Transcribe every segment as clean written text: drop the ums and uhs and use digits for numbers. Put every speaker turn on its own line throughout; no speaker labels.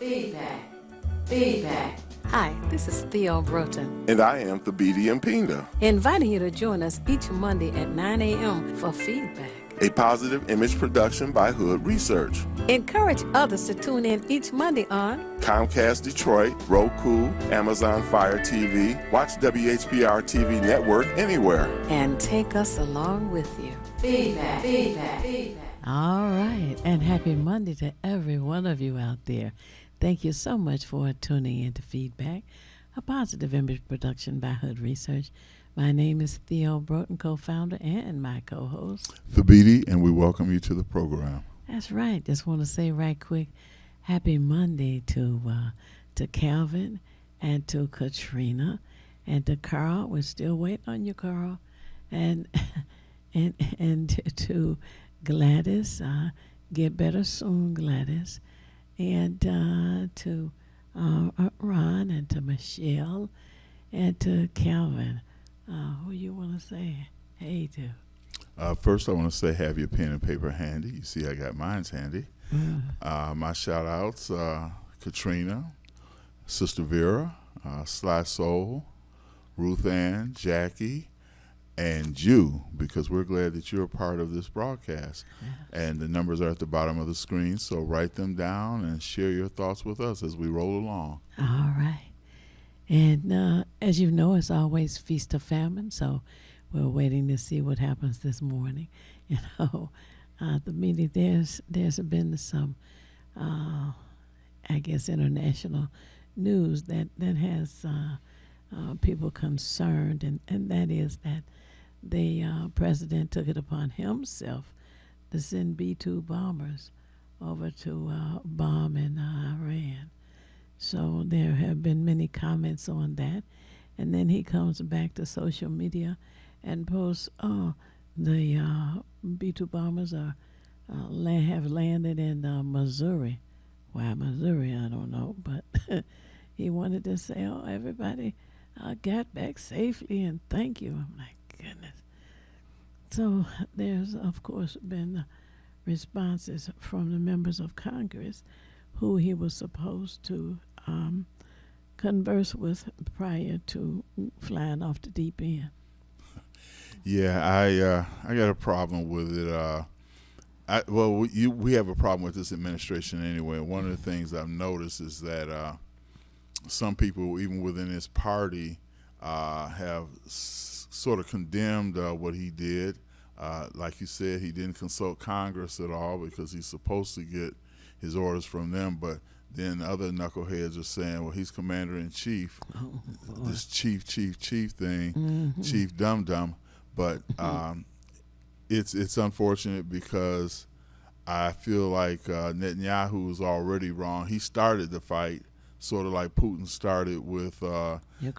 Feedback. Feedback.
Hi, this is Theo Broughton,
And I am Thabiti Mpinga,
inviting you to join us each Monday at 9 a.m. for Feedback.
a positive image production by Hood Research.
Encourage others to tune in each Monday on
Comcast Detroit, Roku, Amazon Fire TV, watch WHPR TV Network anywhere.
and take us along with you.
Feedback. Feedback. Feedback.
All right, and happy Monday to every one of you out there. Thank you so much for tuning in to Feedback, a positive image production by Hood Research. My name is Theo Broughton, co-founder and my co-host.
Thabiti, and we welcome you to the program.
That's right. Just want to say right quick, happy Monday to Calvin and to Katrina and to Carl. We're still waiting on you, Carl, and to Gladys. Get better soon, Gladys, and to Ron and to Michelle and to Calvin. Who you want to say hey to?
First, I want to say have your pen and paper handy. You see I got mine's handy. My shout-outs, Katrina, Sister Vera, Sly Soul, Ruth Ann, Jackie, and you, because we're glad that you're a part of this broadcast. And the numbers are at the bottom of the screen, so write them down and share your thoughts with us as we roll along.
All right. And as you know, it's always feast or famine, so we're waiting to see what happens this morning. You know, the meeting, there's been some, I guess, international news that has people concerned, and that is that the president took it upon himself to send B-2 bombers over to bomb in Iran. So there have been many comments on that. And then he comes back to social media and posts, the B-2 bombers have landed in Missouri. Why Missouri, I don't know. But he wanted to say, everybody got back safely and thank you. I'm like, goodness. So there's, of course, been responses from the members of Congress who he was supposed to converse with prior to flying off the deep end.
Yeah, I got a problem with it. We have a problem with this administration anyway. One of the things I've noticed is that some people, even within his party, have sort of condemned what he did. Like you said, he didn't consult Congress at all because he's supposed to get his orders from them, but then other knuckleheads are saying, well, he's commander-in-chief, this chief thing, chief dum-dum. But it's unfortunate because I feel like Netanyahu is already wrong. He started the fight, sort of like Putin started with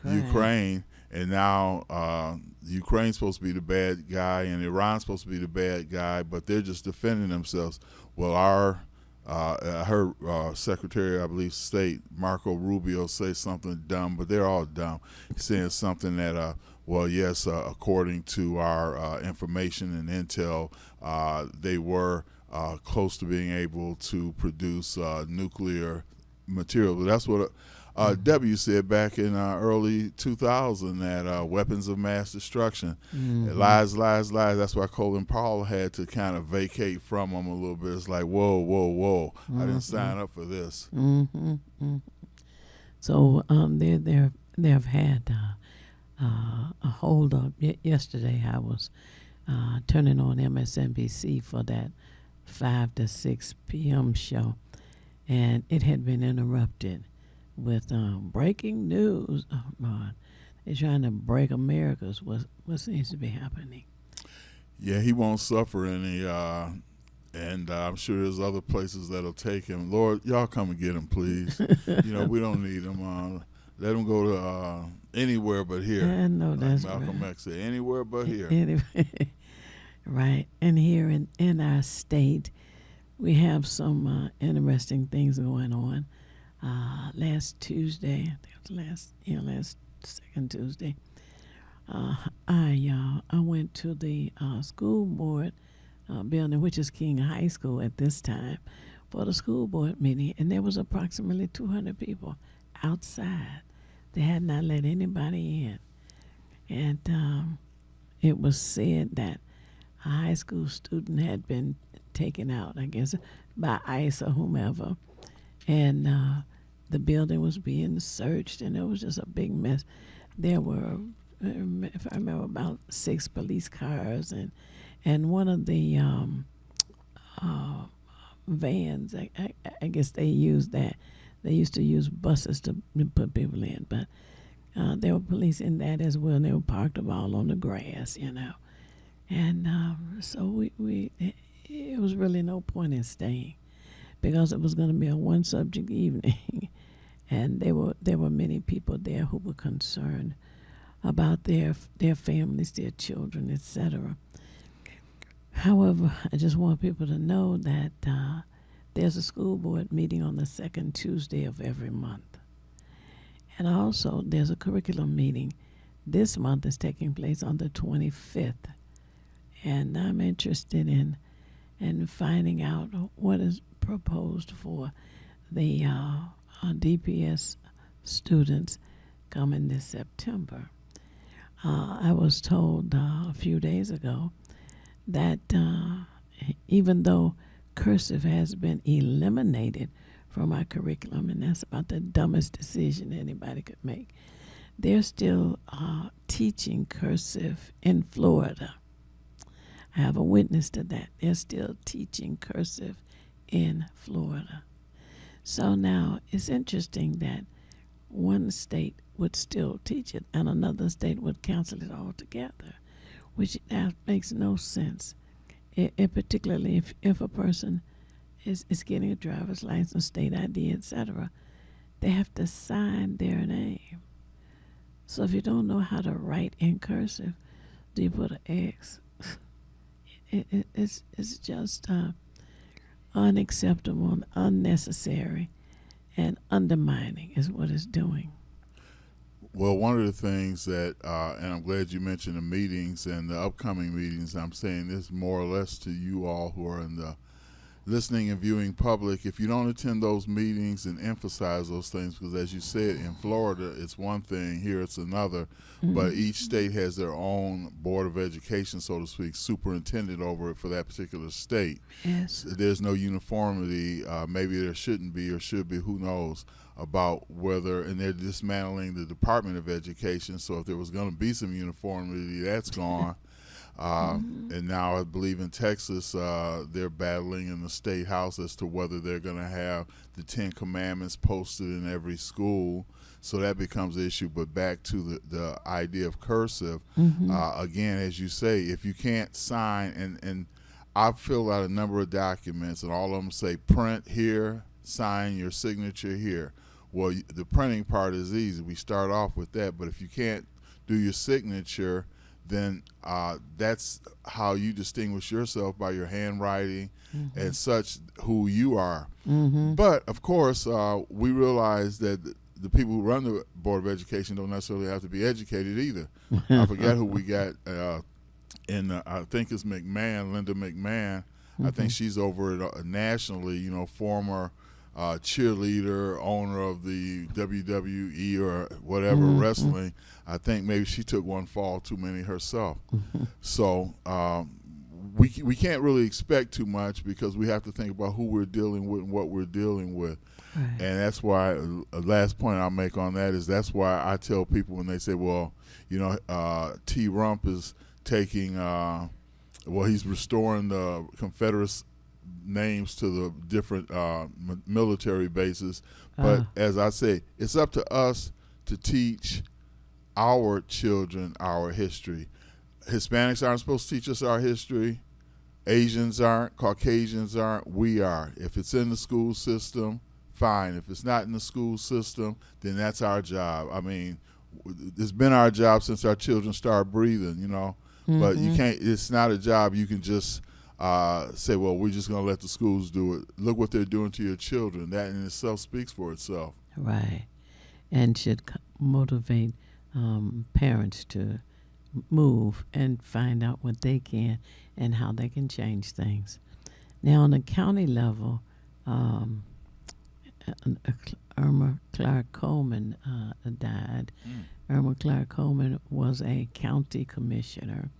Ukraine, and now Ukraine's supposed to be the bad guy and Iran's supposed to be the bad guy, but they're just defending themselves. Well, I heard Secretary, I believe, State Marco Rubio say something dumb, but they're all dumb. He's saying something that, according to our information and intel, they were close to being able to produce nuclear material. But that's what W said back in early 2000, that weapons of mass destruction. Lies. That's why Colin Powell had to kind of vacate from them a little bit. It's like, whoa. I didn't sign up for this.
So they've had a hold up. Yesterday I was turning on MSNBC for that 5 to 6 p.m. show, and it had been interrupted with breaking news. Oh, God. They're trying to break America's what seems to be happening.
Yeah, he won't suffer any, and I'm sure there's other places that'll take him. Lord, y'all come and get him, please. We don't need him. Let him go to anywhere but here.
I know, that's
Malcolm
right.
X said, anywhere but here.
Anyway, right. And here in our state, we have some interesting things going on. Last Tuesday, I think it was last second Tuesday, I went to the school board building, which is King High School at this time, for the school board meeting, and there was approximately 200 people outside. They had not let anybody in. And it was said that a high school student had been taken out, I guess, by ICE or whomever. And the building was being searched, and it was just a big mess. There were, if I remember, about 6 police cars, and one of the vans, I guess they used that. They used to use buses to put people in, but there were police in that as well, and they were parked all on the grass, And so it was really no point in staying, because it was going to be a one-subject evening, and there were many people there who were concerned about their families, their children, etc. However, I just want people to know that there's a school board meeting on the second Tuesday of every month. And also, there's a curriculum meeting. This month is taking place on the 25th. And I'm interested in finding out what is proposed for the DPS students coming this September. I was told a few days ago that even though cursive has been eliminated from our curriculum, and that's about the dumbest decision anybody could make, they're still teaching cursive in Florida. I have a witness to that. They're still teaching cursive in Florida. So now it's interesting that one state would still teach it and another state would cancel it altogether, which that makes no sense. It particularly if a person is getting a driver's license, state ID, etc., they have to sign their name. So if you don't know how to write in cursive, do you put an X? It's just unacceptable and unnecessary and undermining is what it's doing.
Well, one of the things that, and I'm glad you mentioned the meetings and the upcoming meetings, I'm saying this more or less to you all who are in the listening and viewing public. If you don't attend those meetings and emphasize those things, because as you said, in Florida it's one thing, here it's another, but each state has their own board of education, so to speak, superintendent over it for that particular state.
Yes.
There's no uniformity, maybe there shouldn't be or should be, who knows, about whether, and they're dismantling the Department of Education, so if there was going to be some uniformity, that's gone. And now I believe in Texas, they're battling in the state house as to whether they're going to have the 10 Commandments posted in every school. So that becomes an issue. But back to the idea of cursive, again, as you say, if you can't sign, and I've filled out a number of documents, and all of them say print here, sign your signature here. Well, the printing part is easy. We start off with that. But if you can't do your signature, then that's how you distinguish yourself, by your handwriting and such, who you are. But, of course, we realize that the people who run the Board of Education don't necessarily have to be educated either. I forget who we got I think it's McMahon, Linda McMahon. I think she's over it nationally, former cheerleader, owner of the WWE or whatever wrestling. I think maybe she took one fall too many herself. So we can't really expect too much, because we have to think about who we're dealing with and what we're dealing with.
Right.
And that's why, last point I'll make on that is, that's why I tell people when they say, well, T. Rump is taking, he's restoring the Confederate names to the different military bases. But as I say, it's up to us to teach our children our history. Hispanics aren't supposed to teach us our history. Asians aren't. Caucasians aren't. We are. If it's in the school system, fine. If it's not in the school system, then that's our job. I mean, it's been our job since our children started breathing, But you can't. It's not a job you can just say, well, we're just going to let the schools do it. Look what they're doing to your children. That in itself speaks for itself.
Right. And should motivate parents to move and find out what they can and how they can change things. Now, on the county level, Irma Clark Coleman died. Irma Clark Coleman was a county commissioner,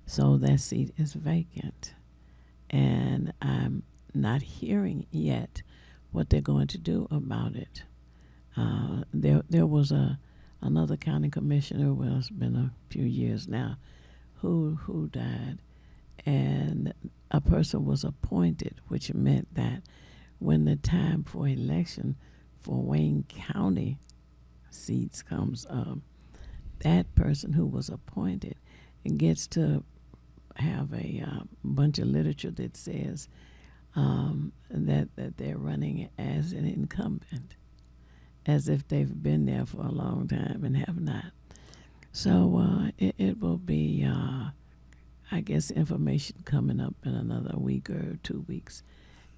so that seat is vacant. And I'm not hearing yet what they're going to do about it. There was another county commissioner, well, it's been a few years now, who died, and a person was appointed, which meant that when the time for election for Wayne County seats comes up, that person who was appointed gets to have a bunch of literature that says that they're running as an incumbent, as if they've been there for a long time and have not. So it will be, I guess, information coming up in another week or 2 weeks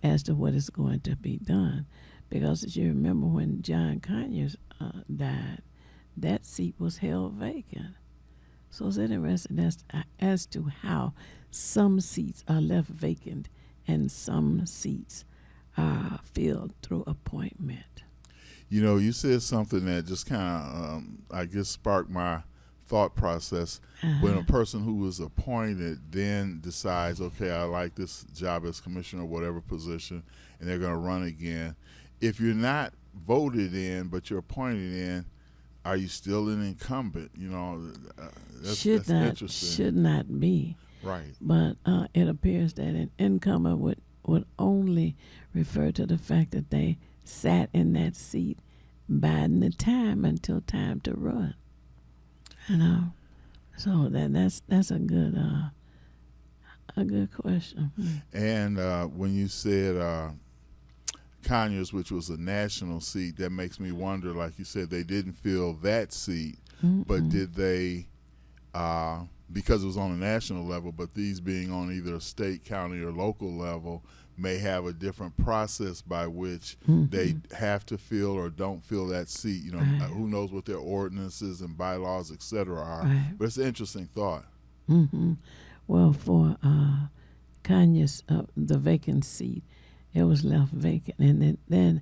as to what is going to be done. Because as you remember, when John Conyers died, that seat was held vacant. So it's interesting as to how some seats are left vacant and some seats are filled through appointment.
You know, you said something that just kind of, I guess, sparked my thought process. When a person who is appointed then decides, okay, I like this job as commissioner or whatever position, and they're going to run again. If you're not voted in, but you're appointed in, are you still an incumbent? You know, that's interesting.
Should not be.
Right.
But it appears that an incumbent would only refer to the fact that they sat in that seat biding the time until time to run. You know, so that's a good question.
And when you said Conyers, which was a national seat, that makes me wonder. Like you said, they didn't fill that seat, but did they? Because it was on a national level, but these being on either a state, county, or local level, may have a different process by which they have to fill or don't fill that seat. You know, who knows what their ordinances and bylaws, et cetera, are.
Right.
But it's an interesting thought.
Well, for Conyers, the vacant seat, it was left vacant. And then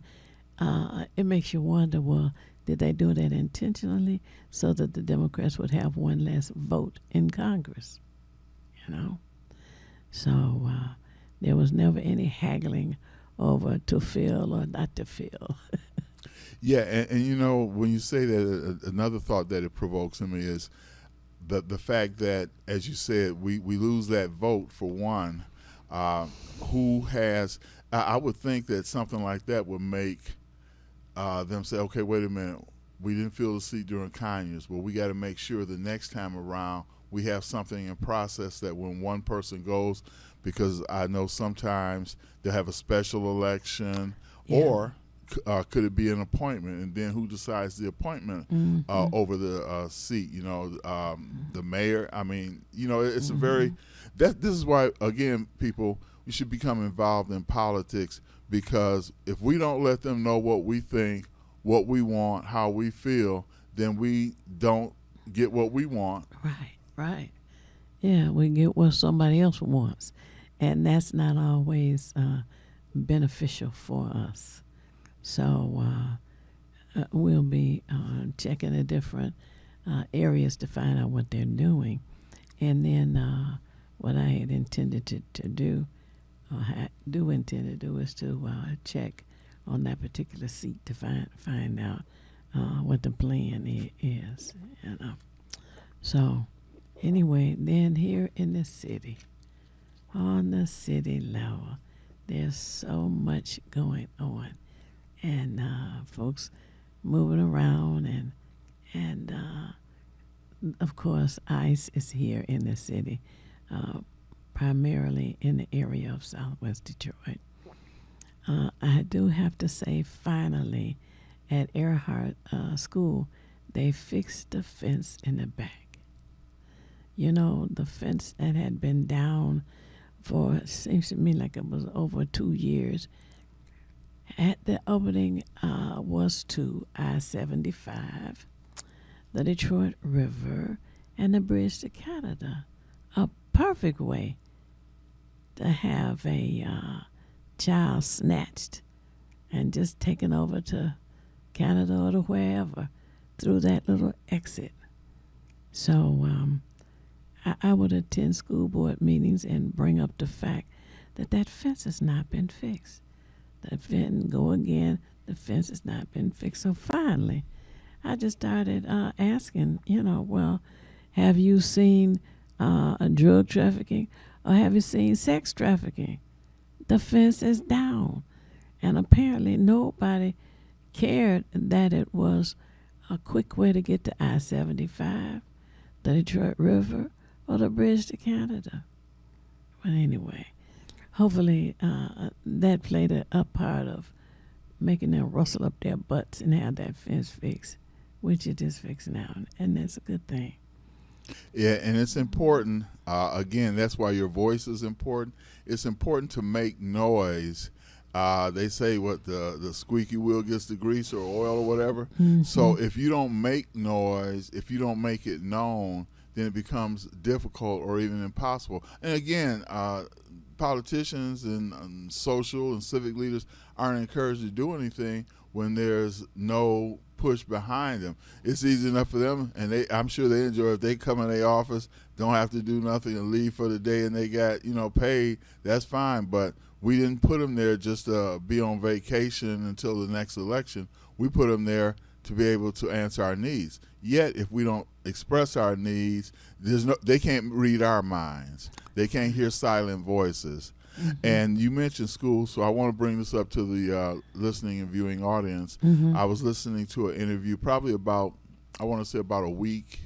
it makes you wonder, well, did they do that intentionally so that the Democrats would have one less vote in Congress? You know? So there was never any haggling over to fill or not to fill.
Yeah, and you know, when you say that, another thought that it provokes in me is the fact that, as you said, we lose that vote for one. Who has? I would think that something like that would make them say, okay, wait a minute, we didn't fill the seat during Conyers, but we got to make sure the next time around we have something in process that when one person goes, because I know sometimes they'll have a special election, or could it be an appointment, and then who decides the appointment over the seat? You know, the mayor. I mean, you know, it's a very this is why, again, people, we should become involved in politics, because if we don't let them know what we think, what we want, how we feel, then we don't get what we want.
Right. Yeah, we get what somebody else wants, and that's not always beneficial for us. So we'll be checking the different areas to find out what they're doing, and then what I had intended to do, intend to do, is to check on that particular seat to find out what the plan is. You know. So anyway, then here in the city, on the city level, there's so much going on, and folks moving around, and of course, ICE is here in the city, primarily in the area of Southwest Detroit. I do have to say, finally, at Earhart School, they fixed the fence in the back. You know, the fence that had been down for, it seems to me like it was over 2 years. At the opening was to I-75, the Detroit River, and the bridge to Canada. A perfect way to have a child snatched and just taken over to Canada or to wherever through that little exit. So I would attend school board meetings and bring up the fact that that fence has not been fixed. The fence has not been fixed. So finally, I just started asking, well, have you seen drug trafficking or have you seen sex trafficking? The fence is down. And apparently nobody cared that it was a quick way to get to I-75, the Detroit River, or the bridge to Canada. But anyway, hopefully that played a part of making them rustle up their butts and have that fence fixed, which it is fixed now, and that's a good thing.
Yeah, and it's important. Again, that's why your voice is important. It's important to make noise. They say what the squeaky wheel gets the grease or oil or whatever. Mm-hmm. So if you don't make noise, if you don't make it known, then it becomes difficult or even impossible. And again, politicians and social and civic leaders aren't encouraged to do anything when there's no push behind them. It's easy enough for them, and I'm sure they enjoy if they come in their office, don't have to do nothing and leave for the day, and they got paid. That's fine, but we didn't put them there just to be on vacation until the next election. We put them there to be able to answer our needs. Yet, if we don't express our needs, they can't read our minds. They can't hear silent voices. Mm-hmm. And you mentioned school, so I want to bring this up to the listening and viewing audience. Mm-hmm. I was listening to an interview probably about a week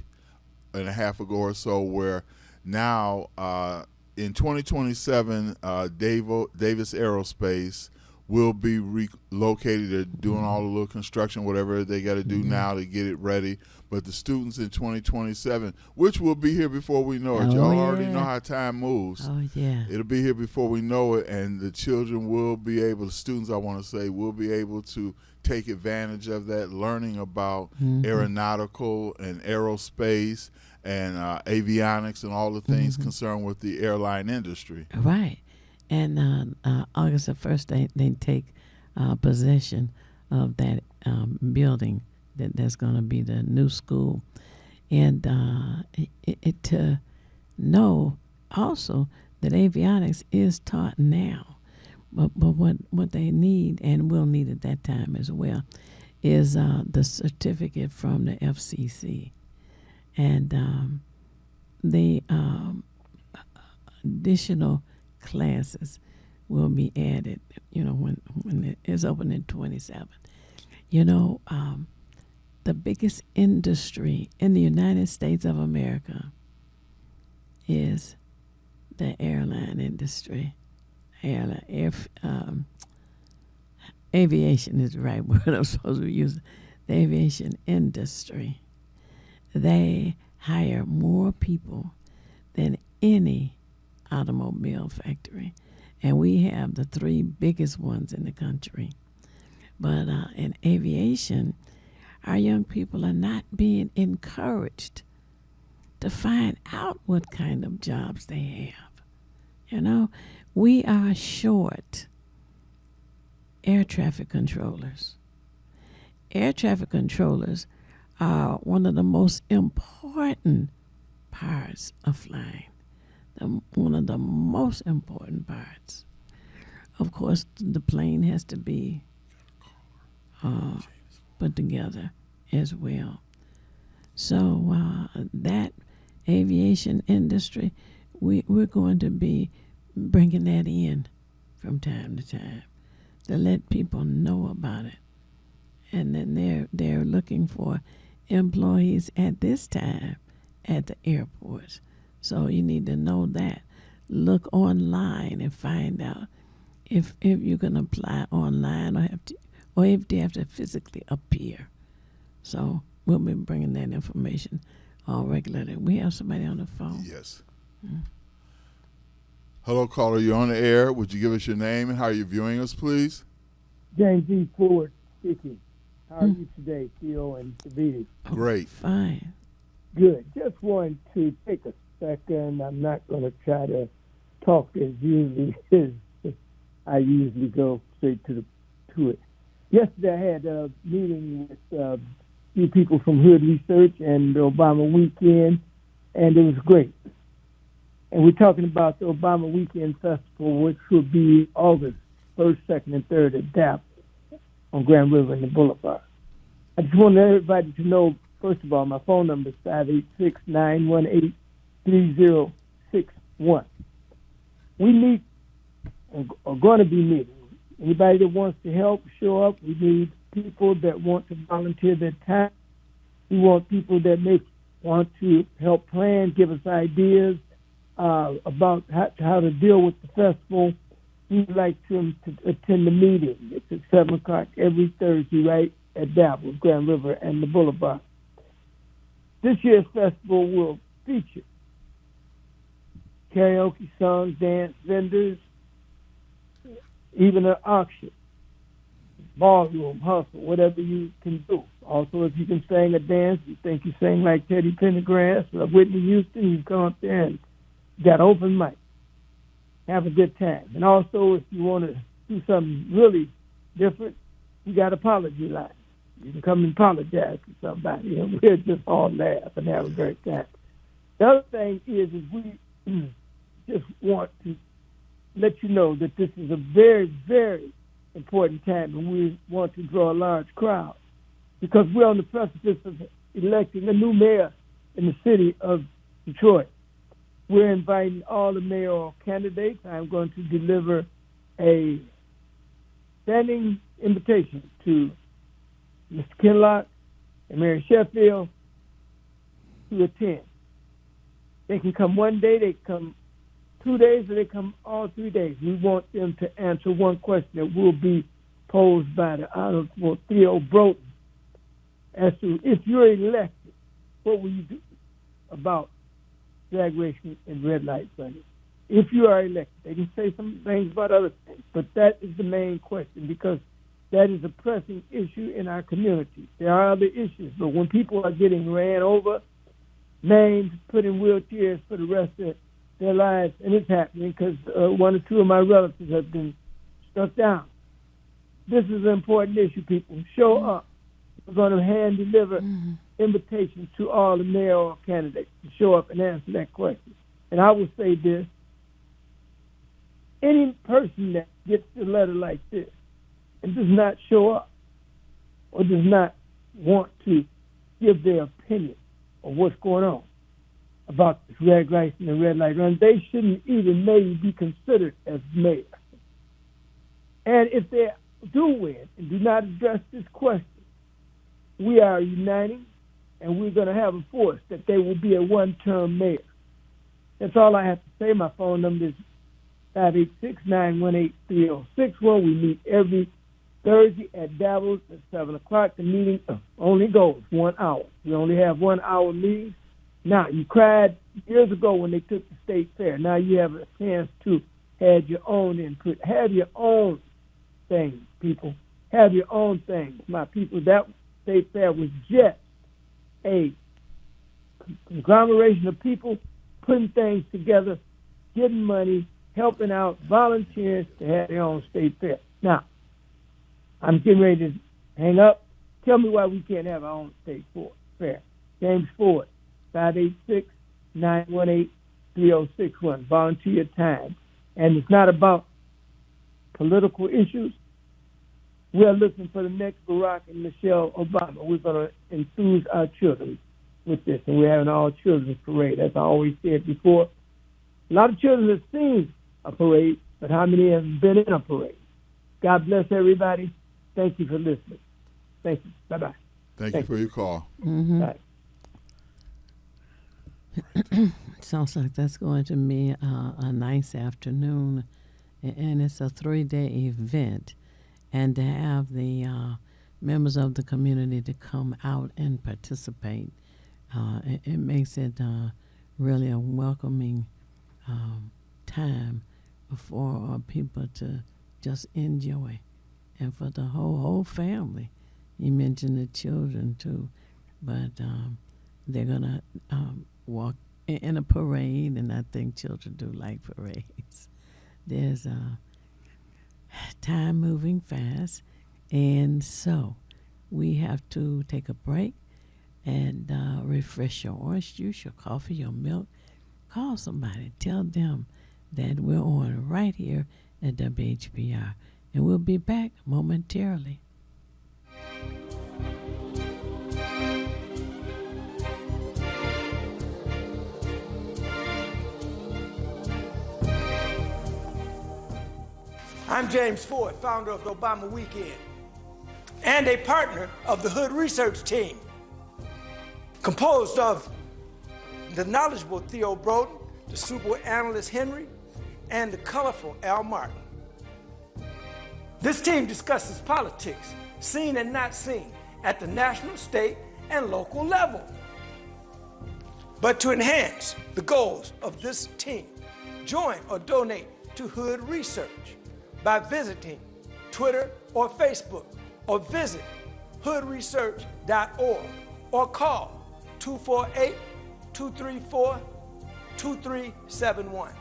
and a half ago or so, where now in 2027, Davis Aerospace will be relocated. They're doing all the little construction, whatever they got to do now to get it ready. But the students in 2027, which will be here before we know it. Y'all already know how time moves.
Oh, yeah.
It'll be here before we know it, and the children will be able, the students I want to say, will be able to take advantage of that, learning about aeronautical and aerospace and avionics and all the things concerned with the airline industry.
Right. And August the 1st, they take possession of that building that's going to be the new school. And to know also that avionics is taught now. But what they need, and will need at that time as well, is the certificate from the FCC. And the additional classes will be added, when it is open in 27. The biggest industry in the United States of America is the airline industry. Aviation is the right word I'm supposed to be using. The aviation industry. They hire more people than any automobile factory, and we have the 3 biggest ones in the country. But in aviation, our young people are not being encouraged to find out what kind of jobs they have. We are short air traffic controllers. Air traffic controllers are one of the most important parts of flying. One of the most important parts. Of course, the plane has to be put together as well. So that aviation industry, we're going to be bringing that in from time to time to let people know about it. And then they're looking for employees at this time at the airports. So you need to know that. Look online and find out if you can apply online or if they have to physically appear. So we'll be bringing that information all regularly. We have somebody on the phone.
Yes. Hello, caller. You're on the air. Would you give us your name and how you're viewing us, please?
James E. Ford speaking. How are you today, Theo and Saviti?
Great.
Fine.
Good. Just wanted to take a second. I'm not going to try to talk as usually as I usually go straight to it. Yesterday I had a meeting with a few people from Hood Research and the Obama Weekend, and it was great. And we're talking about the Obama Weekend Festival, which will be August 1st, 2nd, and 3rd at DAP on Grand River and the Boulevard. I just want everybody to know, first of all, my phone number is 586-918-3061. We meet, are going to be meeting. Anybody that wants to help, show up. We need people that want to volunteer their time. We want people that want to help plan, give us ideas about how to deal with the festival. We'd like them to attend the meeting. It's at 7 o'clock every Thursday, right at Dabble, Grand River, and the Boulevard. This year's festival will feature karaoke, songs, dance, vendors, even an auction, ballroom, hustle, whatever you can do. Also, if you can sing or dance, you think you sing like Teddy Pendergrass or Whitney Houston, you come up there and got open mic. Have a good time. And also, if you want to do something really different, you got apology line. You can come and apologize to somebody, and we'll just all laugh and have a great time. The other thing is we just want to let you know that this is a very, very important time, and we want to draw a large crowd because we're on the precipice of electing a new mayor in the city of Detroit. We're inviting all the mayoral candidates. I'm going to deliver a standing invitation to Mr. Kinlock and Mary Sheffield to attend. They can come one day, they come 2 days, or they come all 3 days. We want them to answer one question that will be posed by the Honorable Theo Broughton as to if you're elected, what will you do about drag racing and red light running? If you are elected, they can say some things about other things, but that is the main question because that is a pressing issue in our community. There are other issues, but when people are getting ran over, named, put in wheelchairs for the rest of their lives, and it's happening because one or two of my relatives have been struck down. This is an important issue, people. Show up. We're going to hand deliver invitations to all the mayoral candidates to show up and answer that question. And I will say this, any person that gets a letter like this and does not show up or does not want to give their opinion on what's going on about this red light and the red light run, they shouldn't even maybe be considered as mayor. And if they do win and do not address this question, we are uniting and we're going to have a force that they will be a one-term mayor. That's all I have to say. My phone number is 586-918-3061. We meet every Thursday at Davos at 7 o'clock. The meeting only goes 1 hour. We only have 1 hour meetings. Now, you cried years ago when they took the state fair. Now you have a chance to have your own input. Have your own things, people. Have your own things, my people. That state fair was just a conglomeration of people putting things together, getting money, helping out, volunteers to have their own state fair. Now, I'm getting ready to hang up. Tell me why we can't have our own state fair. James Ford, 586-918-3061. Volunteer time. And it's not about political issues. We're looking for the next Barack and Michelle Obama. We're going to enthuse our children with this, and we're having all children's parade. As I always said before, a lot of children have seen a parade, but how many have been in a parade? God bless everybody. Thank you for listening. Thank you. Bye-bye.
Thank you for your call.
Bye.
Sounds like that's going to be a nice afternoon, and it's a 3-day event. And to have the members of the community to come out and participate, it makes it really a welcoming time for people to just enjoy, and for the whole family. You mentioned the children too, but they're gonna walk in a parade, and I think children do like parades. There's time moving fast, and so we have to take a break and refresh your orange juice, your coffee, your milk. Call somebody. Tell them that we're on right here at WHPR, and we'll be back momentarily.
I'm James Ford, founder of the Obama Weekend, and a partner of the Hood Research Team, composed of the knowledgeable Theo Broden, the super analyst Henry, and the colorful Al Martin. This team discusses politics, seen and not seen, at the national, state, and local level. But to enhance the goals of this team, join or donate to Hood Research by visiting Twitter or Facebook, or visit hoodresearch.org, or call 248-234-2371.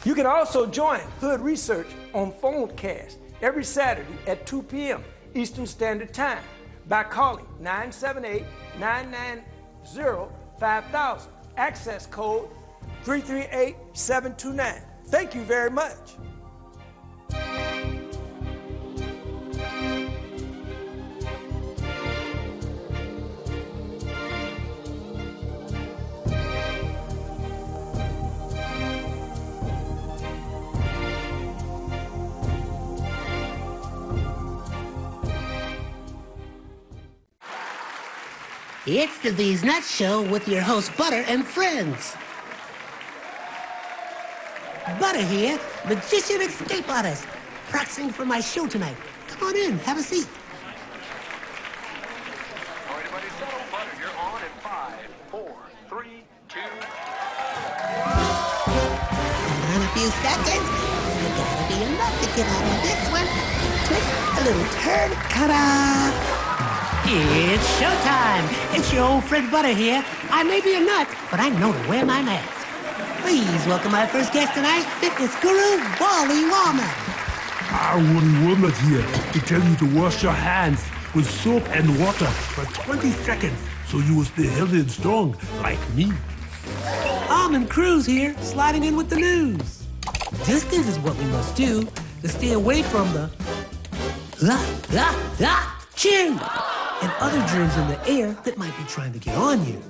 You can also join Hood Research on Phonecast every Saturday at 2 p.m. Eastern Standard Time by calling 978-990-5000, access code 338729. Thank you very much.
It's the These Nuts Show with your host, Butter and friends. Butter here, magician escape artist, practicing for my show tonight. Come on in, have a seat.
All right, everybody settle. Butter, you're on in 5, 4, 3, 2.
In a few seconds, you gotta be enough to get out of this one. Twist a little turn, ta-da! It's showtime. It's your old friend Butter here. I may be a nut, but I know to wear my mask. Please welcome my first guest tonight, fitness guru, Wally Wallman.
Wally Wallman here to tell you to wash your hands with soap and water for 20 seconds so you will stay healthy and strong like me.
Almond Cruz here, sliding in with the news. Distance is what we must do to stay away from the chew and other germs in the air that might be trying to get on you.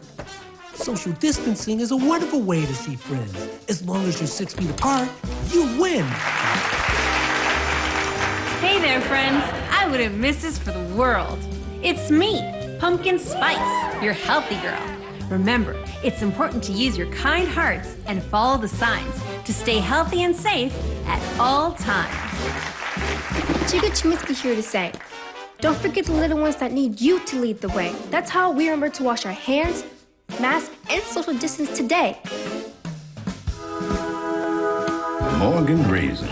Social distancing is a wonderful way to see friends. As long as you're 6 feet apart, you win.
Hey there, friends. I wouldn't miss this for the world. It's me, Pumpkin Spice, your healthy girl. Remember, it's important to use your kind hearts and follow the signs to stay healthy and safe at all times.
Chica Chiminsky here to say, don't forget the little ones that need you to lead the way. That's how we remember to wash our hands, mask, and social distance today.
Morgan Raisin.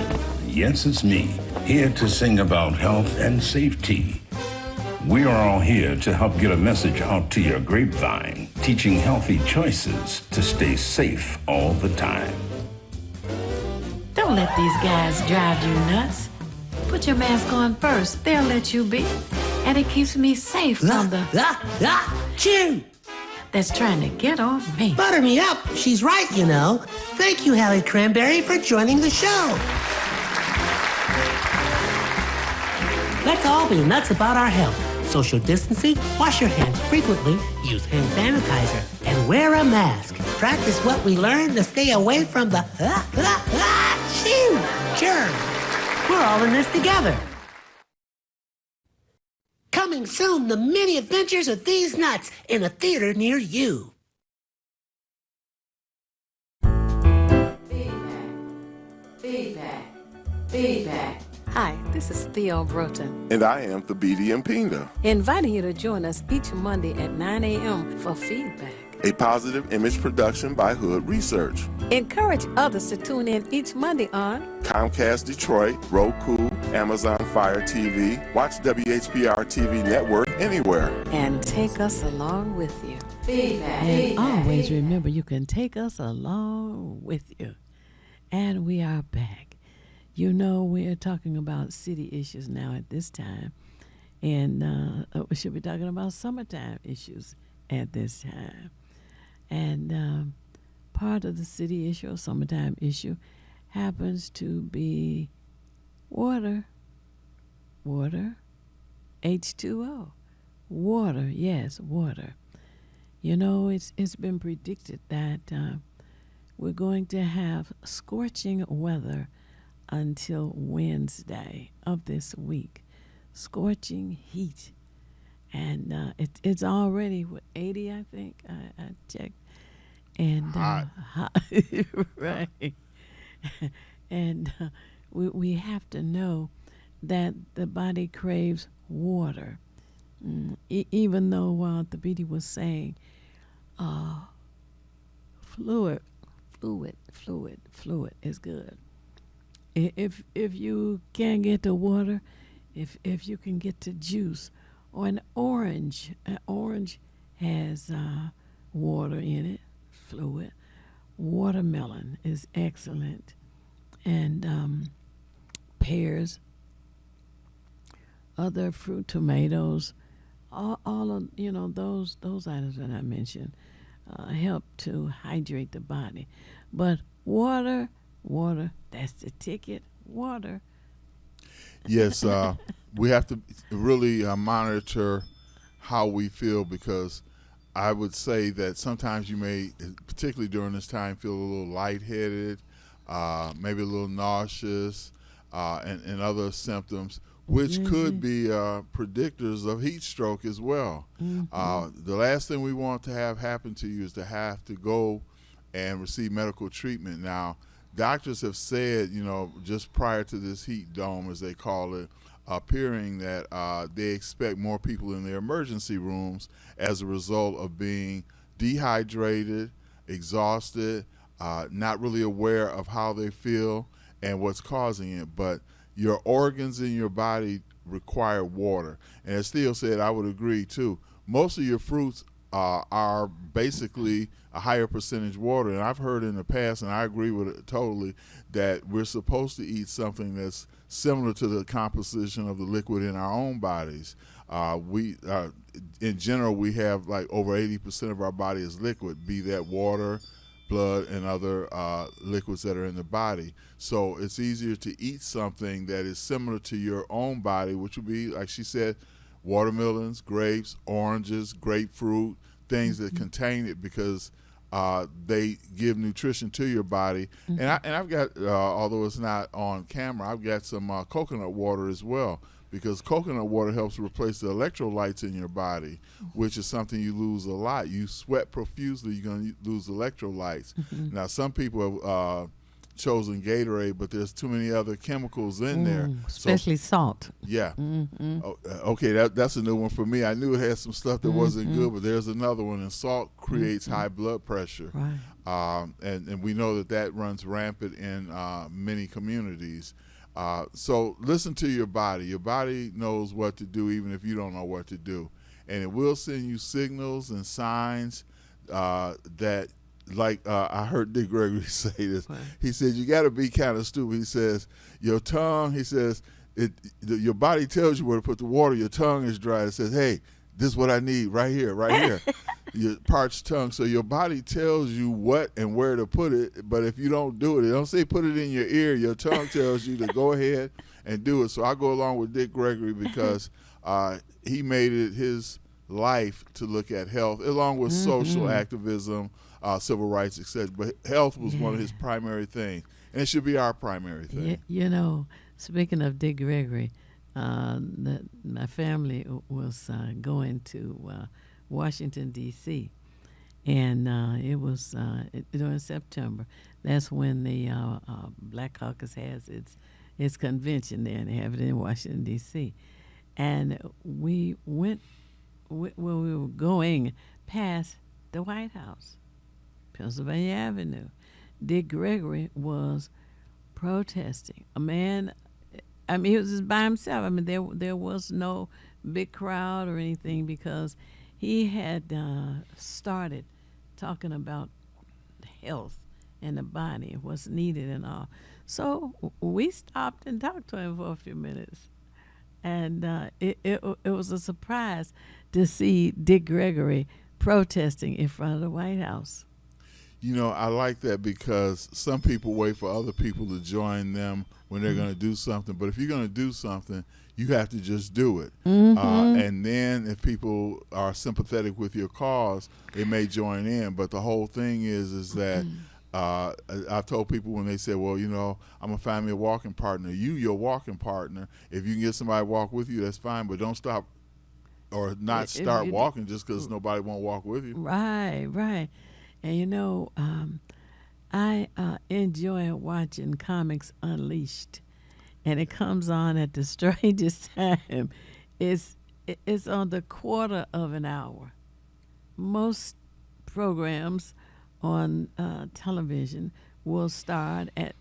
Yes, it's me, here to sing about health and safety. We are all here to help get a message out to your grapevine, teaching healthy choices to stay safe all the time.
Don't let these guys drive you nuts. Put your mask on first. They'll let you be. And it keeps me safe from the
chew
that's trying to get on me.
Butter me up. She's right, you know. Thank you, Hallie Cranberry, for joining the show. Let's all be nuts about our health. Social distancing, wash your hands frequently, use hand sanitizer, and wear a mask. Practice what we learned to stay away from the germs. We're all in this together. Coming soon, the many adventures of these nuts in a theater near you.
Feedback.
Hi, this is Theo Broten.
And I am Thabiti Mpinga.
Inviting you to join us each Monday at 9 a.m. for feedback.
A positive image production by Hood Research.
Encourage others to tune in each Monday on
Comcast Detroit, Roku, Amazon Fire TV. Watch WHPR TV Network anywhere.
and take us along with you.
And always remember, you can take us along with you. And we are back. You know, we're talking about city issues now at this time, and we should be talking about summertime issues at this time. And part of the city issue or summertime issue happens to be water. Water, H2O. Water, yes, water. You know, it's been predicted that we're going to have scorching weather until Wednesday of this week. Scorching heat. And it's already, 80, I think? I checked. And
hot.
Right. And we have to know that the body craves water. Even though the BD was saying fluid is good. If you can't get the water, if you can get the juice, or an orange has water in it, fluid. Watermelon is excellent, and pears, other fruit, tomatoes, all of those items that I mentioned help to hydrate the body. But water, that's the ticket. Water.
Yes, we have to really monitor how we feel, because I would say that sometimes you may, particularly during this time, feel a little lightheaded, maybe a little nauseous, and other symptoms, which could be predictors of heat stroke as well. The last thing we want to have happen to you is to have to go and receive medical treatment. Now, doctors have said, just prior to this heat dome, as they call it, appearing, that they expect more people in their emergency rooms as a result of being dehydrated, exhausted, not really aware of how they feel and what's causing it. But your organs in your body require water. And as Theo said, I would agree too. Most of your fruits are basically a higher percentage water. And I've heard in the past, and I agree with it totally, that we're supposed to eat something that's similar to the composition of the liquid in our own bodies. In general, we have like over 80% of our body is liquid, be that water, blood, and other liquids that are in the body. So it's easier to eat something that is similar to your own body, which would be, like she said, watermelons, grapes, oranges, grapefruit, things that contain it, because they give nutrition to your body. And I've got, although it's not on camera, I've got some coconut water as well, because coconut water helps replace the electrolytes in your body, which is something you lose a lot. You sweat profusely, you're going to lose electrolytes. Now, some people have chosen Gatorade, but there's too many other chemicals in there.
Especially salt.
Yeah. Okay, that's a new one for me. I knew it had some stuff that wasn't good, but there's another one, and salt creates high blood pressure.
Right.
And we know that runs rampant in many communities. So listen to your body. Your body knows what to do even if you don't know what to do. And it will send you signals and signs that, like I heard Dick Gregory say this. Right. He said, you got to be kind of stupid. He says, your tongue, he says, your body tells you where to put the water. Your tongue is dry. It says, hey, this is what I need right here. Your parched tongue. So your body tells you what and where to put it, but if you don't do it don't say put it in your ear. Your tongue tells you to go ahead and do it. So I go along with Dick Gregory, because he made it his life to look at health, along with social activism, civil rights, etc. But health was one of his primary things, and it should be our primary thing.
Speaking of Dick Gregory, my family was going to Washington, D.C., and it was during September. That's when the Black Caucus has its convention there, and they have it in Washington, D.C. And we went, we were going past the White House, Pennsylvania Avenue. Dick Gregory was protesting. A man, he was just by himself. There was no big crowd or anything, because he had started talking about health and the body, what's needed and all. So we stopped and talked to him for a few minutes. And it was a surprise to see Dick Gregory protesting in front of the White House.
You know, I like that because some people wait for other people to join them when they're going to do something. But if you're going to do something, you have to just do it. And then if people are sympathetic with your cause, they may join in. But the whole thing is that I've told people when they say, well, you know, I'm going to find me a walking partner. Your walking partner. If you can get somebody to walk with you, that's fine. But don't stop or not start walking just because nobody won't walk with you.
Right, right. And, you know, I enjoy watching Comics Unleashed. And it comes on at the strangest time. It's on the quarter of an hour. Most programs on television will start at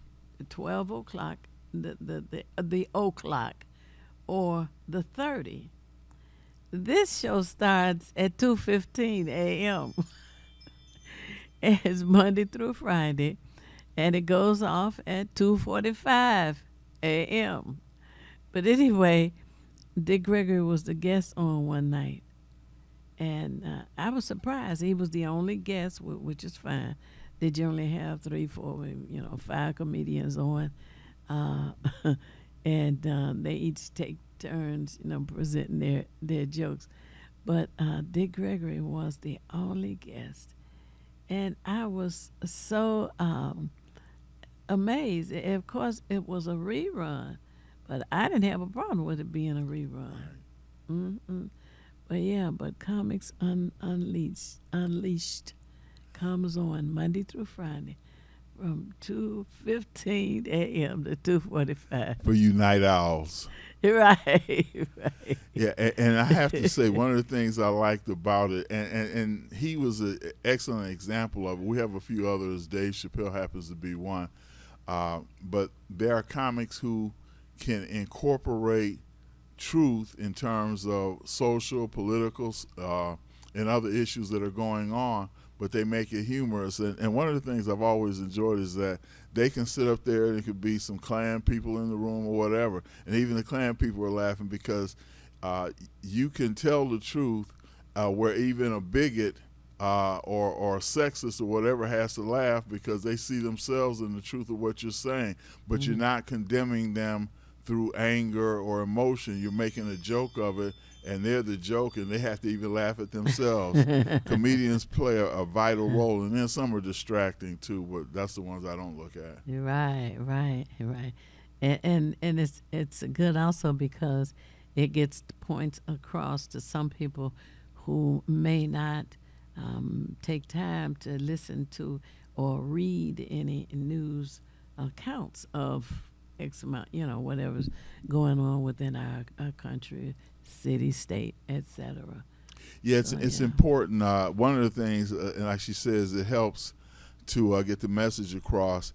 12 o'clock, the o'clock, or the 30. This show starts at 2:15 a.m. It's Monday through Friday, and it goes off at 2:45 a.m. But anyway, Dick Gregory was the guest on one night, and I was surprised. He was the only guest, which is fine. They generally have 3, 4, 5 comedians on, and they each take turns, presenting their jokes. But Dick Gregory was the only guest. And I was so amazed. Of course, it was a rerun, but I didn't have a problem with it being a rerun. But yeah, but Comics Unleashed comes on Monday through Friday from 2:15 a.m. to 2:45.
For you night owls.
Right.
Yeah, and I have to say, one of the things I liked about it, and he was an excellent example of it. We have a few others. Dave Chappelle happens to be one. But there are comics who can incorporate truth in terms of social, political, and other issues that are going on, but they make it humorous. And one of the things I've always enjoyed is that they can sit up there and it could be some Klan people in the room or whatever, and even the Klan people are laughing because you can tell the truth where even a bigot or sexist or whatever has to laugh because they see themselves in the truth of what you're saying, but you're not condemning them through anger or emotion. You're making a joke of it, and they're the joke, and they have to even laugh at themselves. Comedians play a vital role, and then some are distracting too, but that's the ones I don't look at.
You're right. And it's good also because it gets the points across to some people who may not take time to listen to or read any news accounts of X amount, whatever's going on within our country, city, state, etc.
Yeah, it's important. One of the things, and like she says, it helps to get the message across.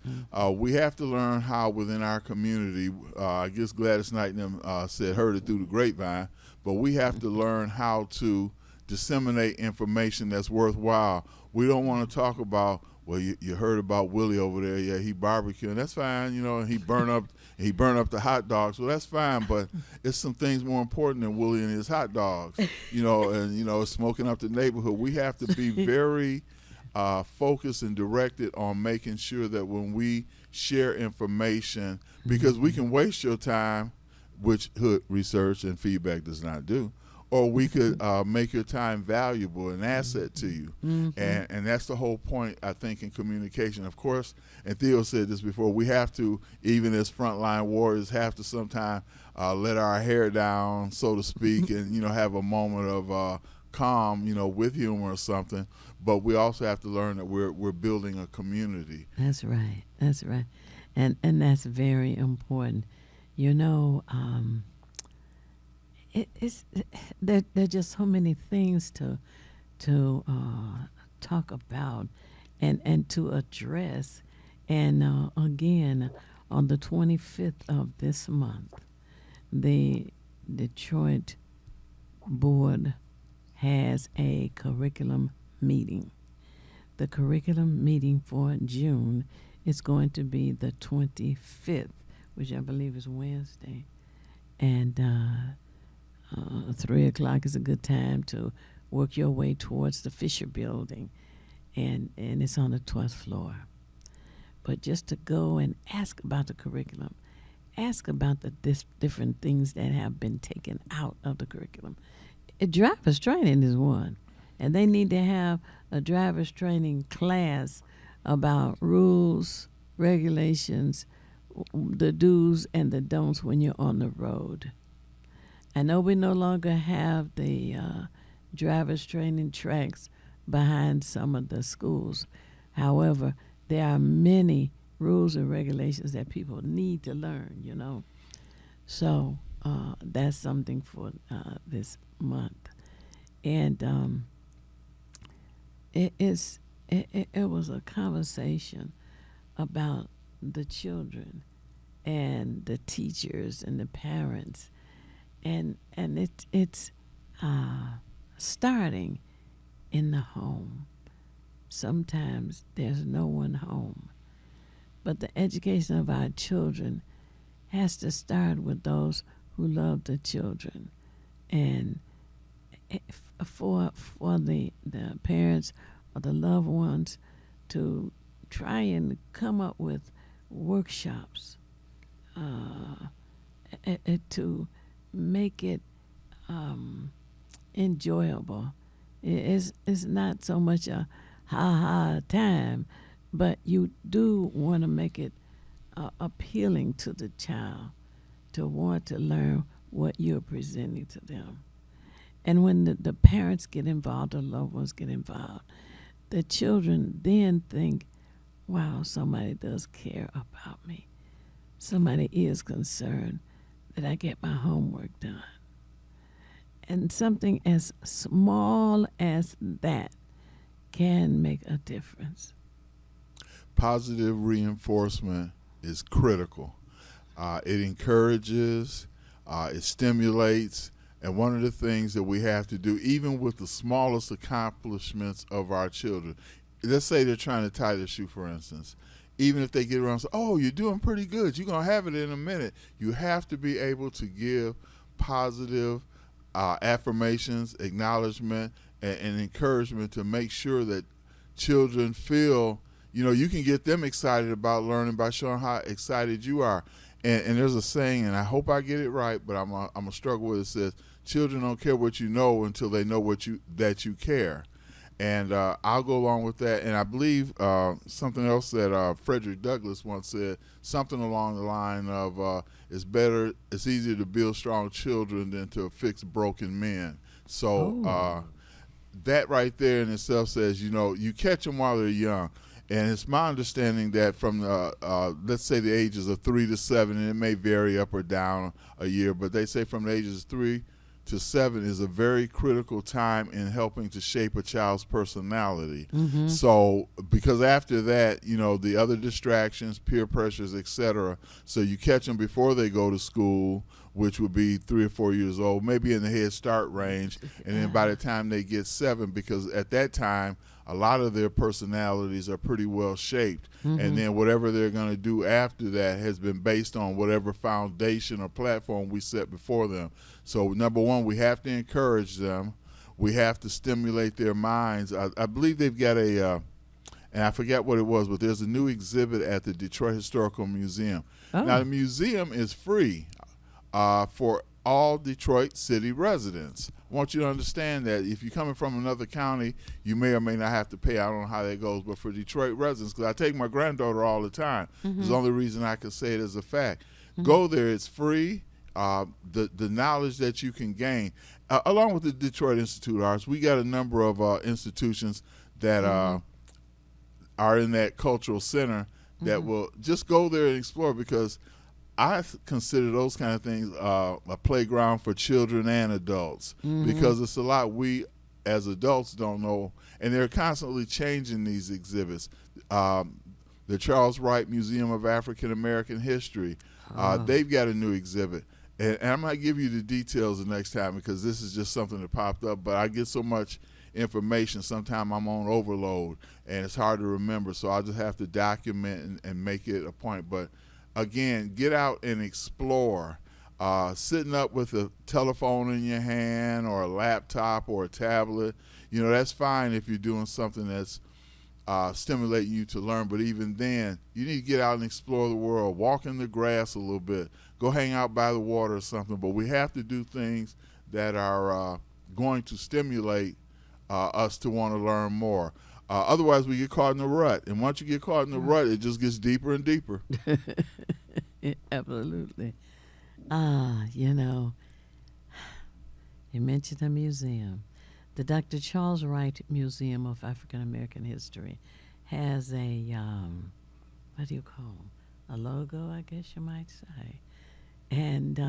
We have to learn how within our community, I guess Gladys Knight and them said heard it through the grapevine, but we have to learn how to disseminate information that's worthwhile. We don't want to talk about, well, you heard about Willie over there. Yeah, he barbecuing. That's fine, and he burned up the hot dogs. Well, that's fine, but it's some things more important than Willie and his hot dogs. And smoking up the neighborhood. We have to be very focused and directed on making sure that when we share information, because we can waste your time, which Hood Research and Feedback does not do, or we could make your time valuable, an asset to you. And that's the whole point, I think, in communication. Of course, and Theo said this before, we have to, even as frontline warriors, have to sometimes let our hair down, so to speak, and, have a moment of calm, with humor or something. But we also have to learn that we're building a community.
That's right. And that's very important. There are just so many things to talk about and to address. And again, on the 25th of this month, the Detroit Board has a curriculum meeting. The curriculum meeting for June It's going to be the 25th, which I believe is Wednesday. And 3 o'clock is a good time to work your way towards the Fisher Building. And it's on the 12th floor. But just to go and ask about the curriculum, ask about the different things that have been taken out of the curriculum. Driver's training is one, and they need to have a driver's training class about rules, regulations, the do's and the don'ts when you're on the road. I know we no longer have the driver's training tracks behind some of the schools. However, there are many rules and regulations that people need to learn, you know. So that's something for this month. And it was a conversation about the children and the teachers and the parents. And it's starting in the home. Sometimes there's no one home. But the education of our children has to start with those who love the children. And for the parents or the loved ones to try and come up with workshops to make it enjoyable. It's not so much a ha-ha time, but you do want to make it appealing to the child to want to learn what you're presenting to them. And when the parents get involved, the loved ones get involved, the children then think, wow, somebody does care about me. Somebody is concerned that I get my homework done. And something as small as that can make a difference.
Positive reinforcement is critical. It encourages, it stimulates, and one of the things that we have to do, even with the smallest accomplishments of our children, let's say they're trying to tie their shoe, for instance. Even if they get around and say, oh, you're doing pretty good, you're going to have it in a minute, you have to be able to give positive affirmations, acknowledgement, and encouragement to make sure that children feel, you know, you can get them excited about learning by showing how excited you are. And there's a saying, and I hope I get it right, but I'm a struggle with it. It says, children don't care what you know until they know that you care. And I'll go along with that. And I believe something else that Frederick Douglass once said, something along the line of it's easier to build strong children than to fix broken men. So that right there in itself says, you know, you catch them while they're young. And it's my understanding that from let's say the ages of 3 to 7, and it may vary up or down a year, but they say from the ages of 3 to 7 is a very critical time in helping to shape a child's personality. Mm-hmm. So because after that, you know, the other distractions, peer pressures, etc. So you catch them before they go to school, which would be 3 or 4 years old, maybe in the Head Start range, and then by the time they get 7, because at that time a lot of their personalities are pretty well shaped, mm-hmm. and then whatever they're going to do after that has been based on whatever foundation or platform we set before them. So number one, we have to encourage them. We have to stimulate their minds. I believe they've got and I forget what it was, but there's a new exhibit at the Detroit Historical Museum. Oh. Now the museum is free for all Detroit City residents. I want you to understand that if you're coming from another county, you may or may not have to pay. I don't know how that goes, but for Detroit residents, because I take my granddaughter all the time, mm-hmm. it's the only reason I can say it as a fact. Mm-hmm. Go there, it's free. The knowledge that you can gain, along with the Detroit Institute of Arts, we got a number of institutions that mm-hmm. Are in that cultural center that mm-hmm. will just go there and explore, because I consider those kind of things a playground for children and adults, mm-hmm. because it's a lot we as adults don't know, and they're constantly changing these exhibits. The Charles Wright Museum of African American History, they've got a new exhibit. And I might give you the details the next time, because this is just something that popped up, but I get so much information. Sometimes I'm on overload and it's hard to remember, so I'll just have to document and make it a point. But again, get out and explore. Sitting up with a telephone in your hand or a laptop or a tablet, that's fine if you're doing something that's stimulating you to learn. But even then, you need to get out and explore the world. Walk in the grass a little bit. Go hang out by the water or something. But we have to do things that are going to stimulate us to want to learn more. Otherwise, we get caught in the rut. And once you get caught in the rut, it just gets deeper and deeper.
Absolutely. You mentioned a museum. The Dr. Charles Wright Museum of African American History has a, what do you call them? A logo, I guess you might say. And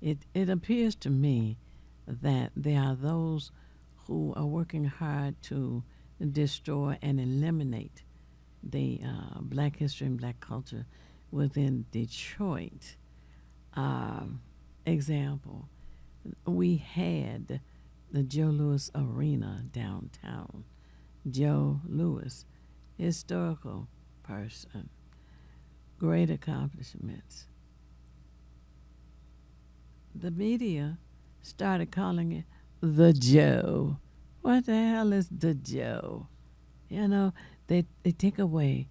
it appears to me that there are those who are working hard to destroy and eliminate the black history and black culture within Detroit. Example, we had the Joe Louis Arena downtown. Joe Louis, historical person, great accomplishments. The media started calling it the Joe. What the hell is the Joe? They take away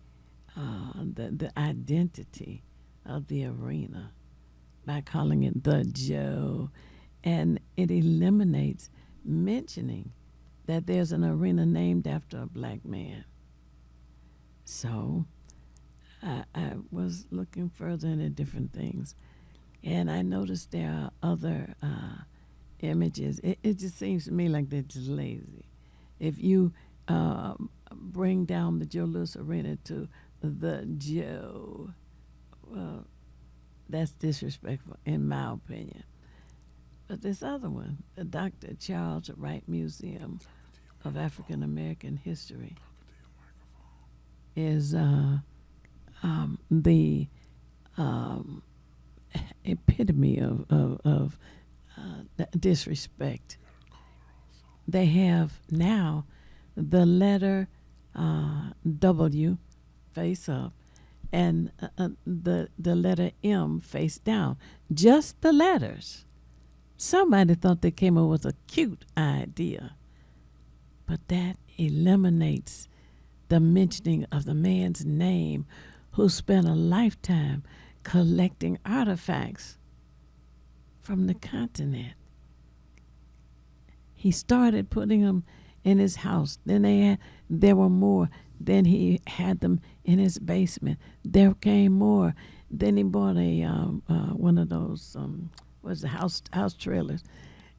the identity of the arena by calling it the Joe, and it eliminates mentioning that there's an arena named after a black man. So I was looking further into different things, and I noticed there are other images. It just seems to me like they're just lazy. If you bring down the Joe Louis Arena to the Joe, well, that's disrespectful, in my opinion. But this other one, the Dr. Charles Wright Museum of African American History, is the epitome of disrespect. They have now the letter W face up and the letter M face down. Just the letters. Somebody thought they came up with a cute idea, but that eliminates the mentioning of the man's name who spent a lifetime collecting artifacts from the continent. He started putting them in his house. Then there were more. Then he had them in his basement. There came more. Then he bought a one of those house trailers,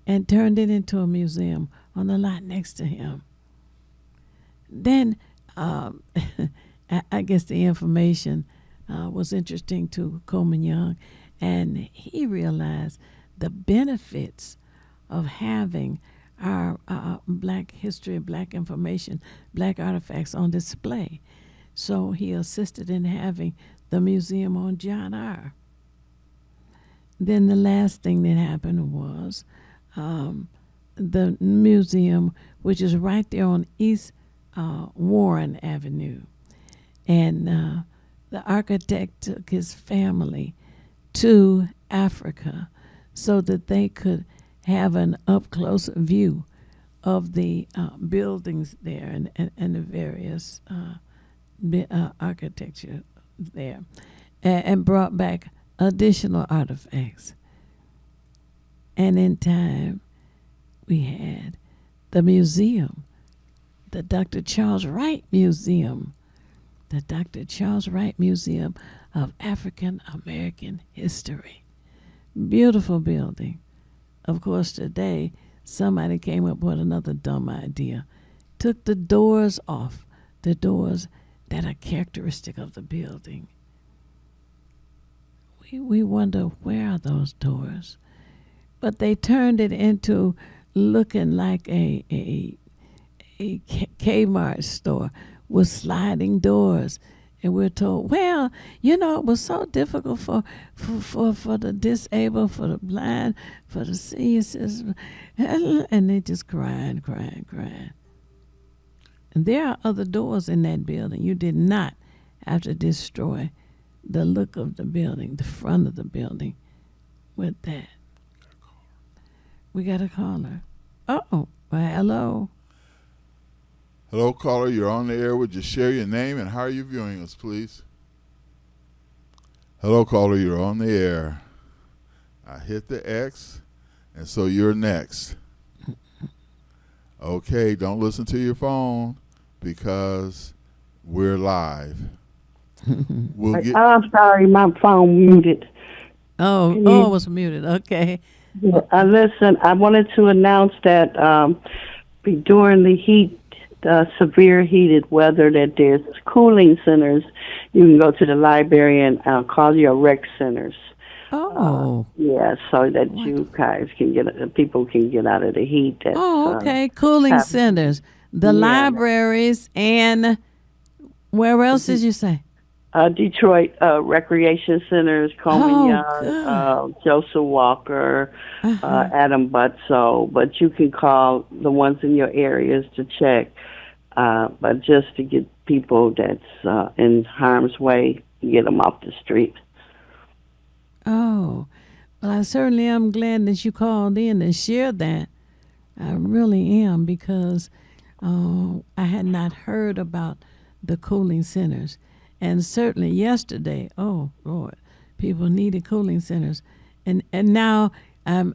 and turned it into a museum on the lot next to him. Then I guess the information was interesting to Coleman Young, and he realized the benefits of having our black history, black information, black artifacts on display. So he assisted in having the museum on John R. Then the last thing that happened was the museum, which is right there on East Warren Avenue. And the architect took his family to Africa so that they could have an up-close view of the buildings there and the various architecture there, and brought back additional artifacts. And in time, we had the museum, the Dr. Charles Wright Museum, the Dr. Charles Wright Museum of African American History. Beautiful building. Of course, today, somebody came up with another dumb idea. Took the doors off, the doors that are characteristic of the building. We wonder, where are those doors? But they turned it into looking like a Kmart store with sliding doors. And we're told, well, it was so difficult for the disabled, for the blind, for the senior citizens. And they just crying. And there are other doors in that building. You did not have to destroy the look of the building, the front of the building with that. We got a caller. Oh, well, hello.
Hello, caller. You're on the air. Would you share your name and how are you viewing us, please? Hello, caller. You're on the air. I hit the X, and so you're next. Okay, don't listen to your phone because we're live.
I'm sorry, my phone muted.
Oh, it was muted. Okay.
Listen, I wanted to announce that during the heat, severe heated weather, that there's cooling centers. You can go to the library and call your rec centers.
Oh.
Yeah, so that you guys can people can get out of the heat. That's,
okay. Cooling centers, the libraries, and where else did you say?
Detroit Recreation Centers, Coleman Young, Joseph Walker, Adam Butso. But you can call the ones in your areas to check. But just to get people that's in harm's way, get them off the street.
Oh, well, I certainly am glad that you called in and shared that. I really am, because I had not heard about the cooling centers. And certainly yesterday, oh, Lord, people needed cooling centers. And now I'm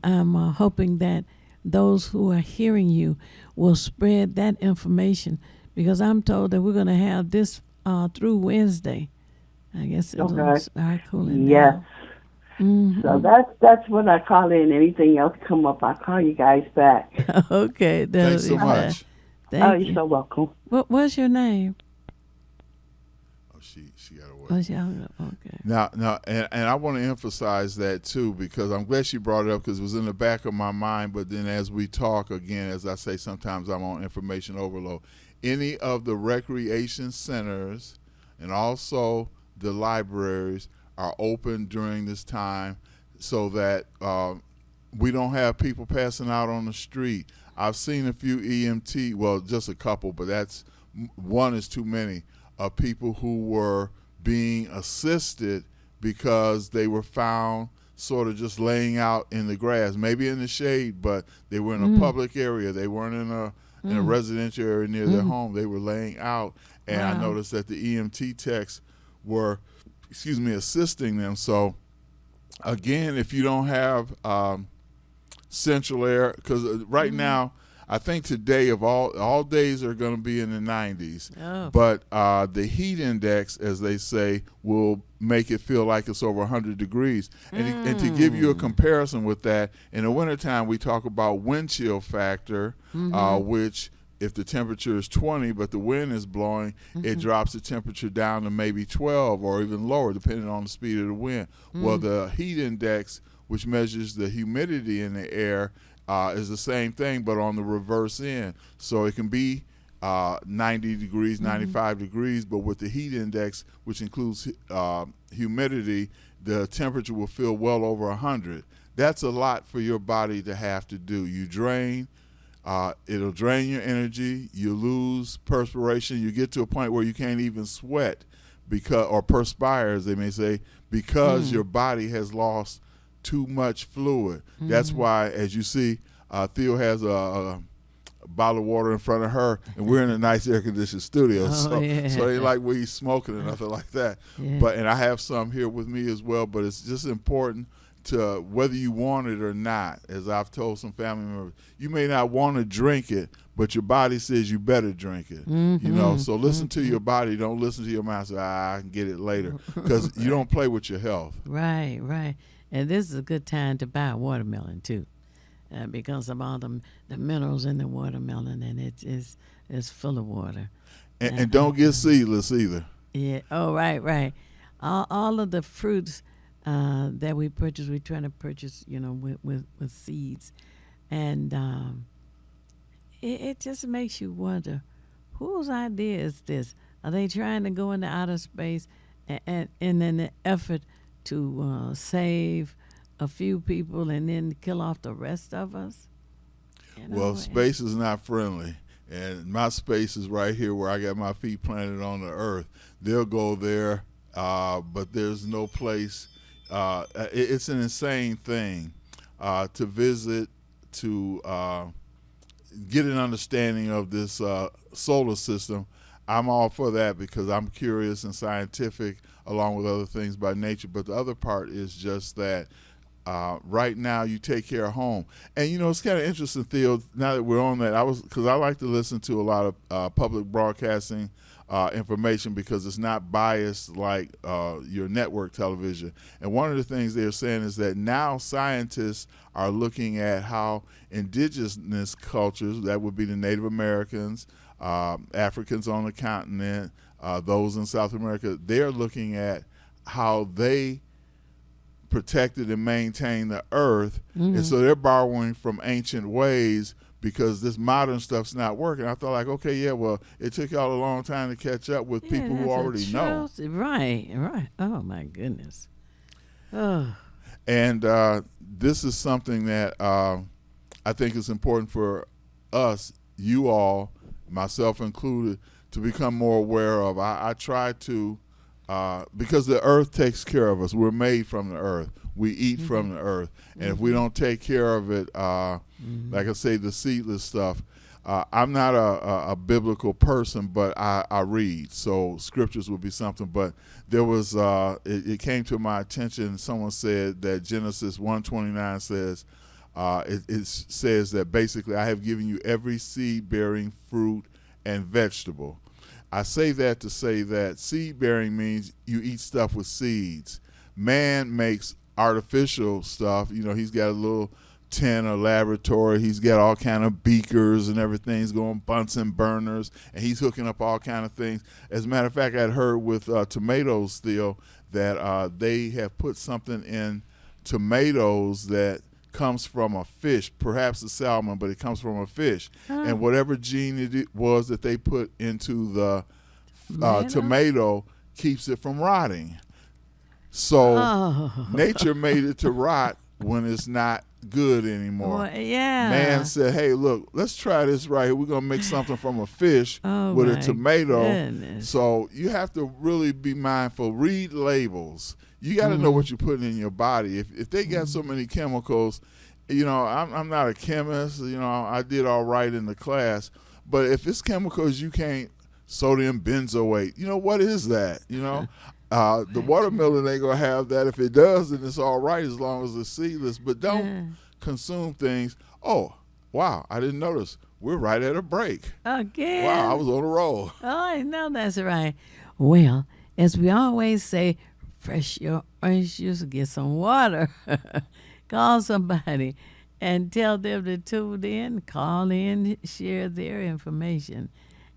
hoping that those who are hearing you will spread that information, because I'm told that we're going to have this through Wednesday. I guess it'll start cooling down.
Yes.
Mm-hmm.
So that's what I call in. Anything else come up, I'll call you guys back.
Okay.
Thanks so much.
Thank
you're so welcome.
What's your name?
Oh, she got to work.
Oh, she hung up. Okay.
Now, and I want to emphasize that too, because I'm glad she brought it up, because it was in the back of my mind. But then as we talk again, as I say, sometimes I'm on information overload. Any of the recreation centers and also the libraries are open during this time, so that we don't have people passing out on the street. I've seen a few EMT, well, just a couple, but one is too many, of people who were being assisted because they were found sort of just laying out in the grass, maybe in the shade, but they were in a public area. They weren't in a residential area near their home. They were laying out, and I noticed that the EMT techs were assisting them. So again, if you don't have central air, because right now, I think today of all days are going to be in the 90s, but the heat index, as they say, will make it feel like it's over 100 degrees. And to give you a comparison with that, in the wintertime, we talk about wind chill factor, which, if the temperature is 20 but the wind is blowing, it drops the temperature down to maybe 12 or even lower, depending on the speed of the wind. Well, the heat index, which measures the humidity in the air, is the same thing, but on the reverse end. So it can be 90 degrees, 95 degrees, but with the heat index, which includes humidity, the temperature will feel well over 100. That's a lot for your body to have to do. You drain. It'll drain your energy. You lose perspiration. You get to a point where you can't even sweat or perspire, as they may say, because your body has lost too much fluid. That's why, as you see, Theo has a bottle of water in front of her, and we're in a nice air-conditioned studio, so it ain't like we're smoking or nothing like that. And I have some here with me as well, but it's just important to, whether you want it or not, as I've told some family members, you may not want to drink it, but your body says you better drink it. You know, so listen to your body. Don't listen to your mind. Say, I can get it later, because you don't play with your health.
Right. And this is a good time to buy watermelon too, because of all the minerals in the watermelon, and it's full of water.
And don't get seedless either.
Yeah. Oh, right. All of the fruits that we purchase, we're trying to purchase, with seeds, and it just makes you wonder, whose idea is this? Are they trying to go into outer space and in an effort to save a few people and then kill off the rest of us?
Well, space is not friendly. and my space is right here where I got my feet planted on the earth. They'll go there, but there's no place. It's an insane thing to visit, to get an understanding of this solar system. I'm all for that because I'm curious and scientific along with other things by nature. But the other part is just that right now you take care of home. And, you know, it's kind of interesting, Theo, now that we're on that, because I like to listen to a lot of public broadcasting information because it's not biased like your network television. And one of the things they're saying is that now scientists are looking at how indigenous cultures, that would be the Native Americans, Africans on the continent, those in South America, they're looking at how they protected and maintained the earth. And so they're borrowing from ancient ways because this modern stuff's not working. I thought, like, okay, yeah, well, it took y'all a long time to catch up with people who already know.
Right. Oh, my goodness. Oh.
And this is something that I think is important for us, you all, myself included, to become more aware of. I try to, because the earth takes care of us. We're made from the earth. We eat from the earth. And if we don't take care of it, like I say, the seedless stuff, I'm not a biblical person, but I read. So scriptures would be something. But there was, it came to my attention, someone said that Genesis 1:29 says, it says that basically I have given you every seed-bearing fruit and vegetable. I say that to say that seed-bearing means you eat stuff with seeds. Man makes artificial stuff. You know, he's got a little tent or laboratory. He's got all kind of beakers and everything. He's going Bunsen burners, and he's hooking up all kind of things. As a matter of fact, I'd heard with tomatoes, Theo, that they have put something in tomatoes that comes from a fish, perhaps a salmon, but it comes from a fish. And whatever gene it was that they put into the tomato keeps it from rotting. So nature made it to rot when it's not good anymore.
Well, yeah.
Man said, hey, look, let's try this right here. We're going to make something from a fish with a tomato.
Goodness.
So you have to really be mindful. Read labels. You got to know what you're putting in your body. If they got so many chemicals, you know, I'm not a chemist. You know, I did all right in the class. But if it's chemicals you can't, sodium benzoate, you know, what is that? You know, the watermelon ain't going to have that. If it does, then it's all right as long as it's seedless. But don't consume things. Oh, wow, I didn't notice. We're right at a break.
Again.
Wow, I was on a roll.
Oh, I know that's right. Well, as we always say, fresh your orange juice, get some water. Call somebody and tell them to tune in, call in, share their information,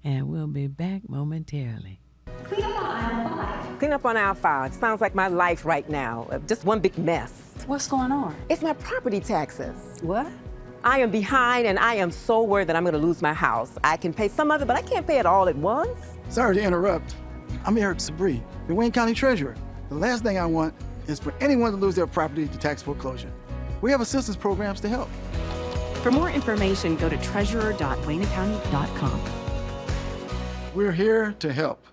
and we'll be back momentarily.
Clean up on aisle 5. Sounds like my life right now. Just one big mess.
What's going on?
It's my property taxes.
What?
I am behind, and I am so worried that I'm going to lose my house. I can pay some of it, but I can't pay it all at once.
Sorry to interrupt. I'm Eric Sabri, the Wayne County Treasurer. The last thing I want is for anyone to lose their property to tax foreclosure. We have assistance programs to help.
For more information, go to treasurer.waynecounty.com.
We're here to help.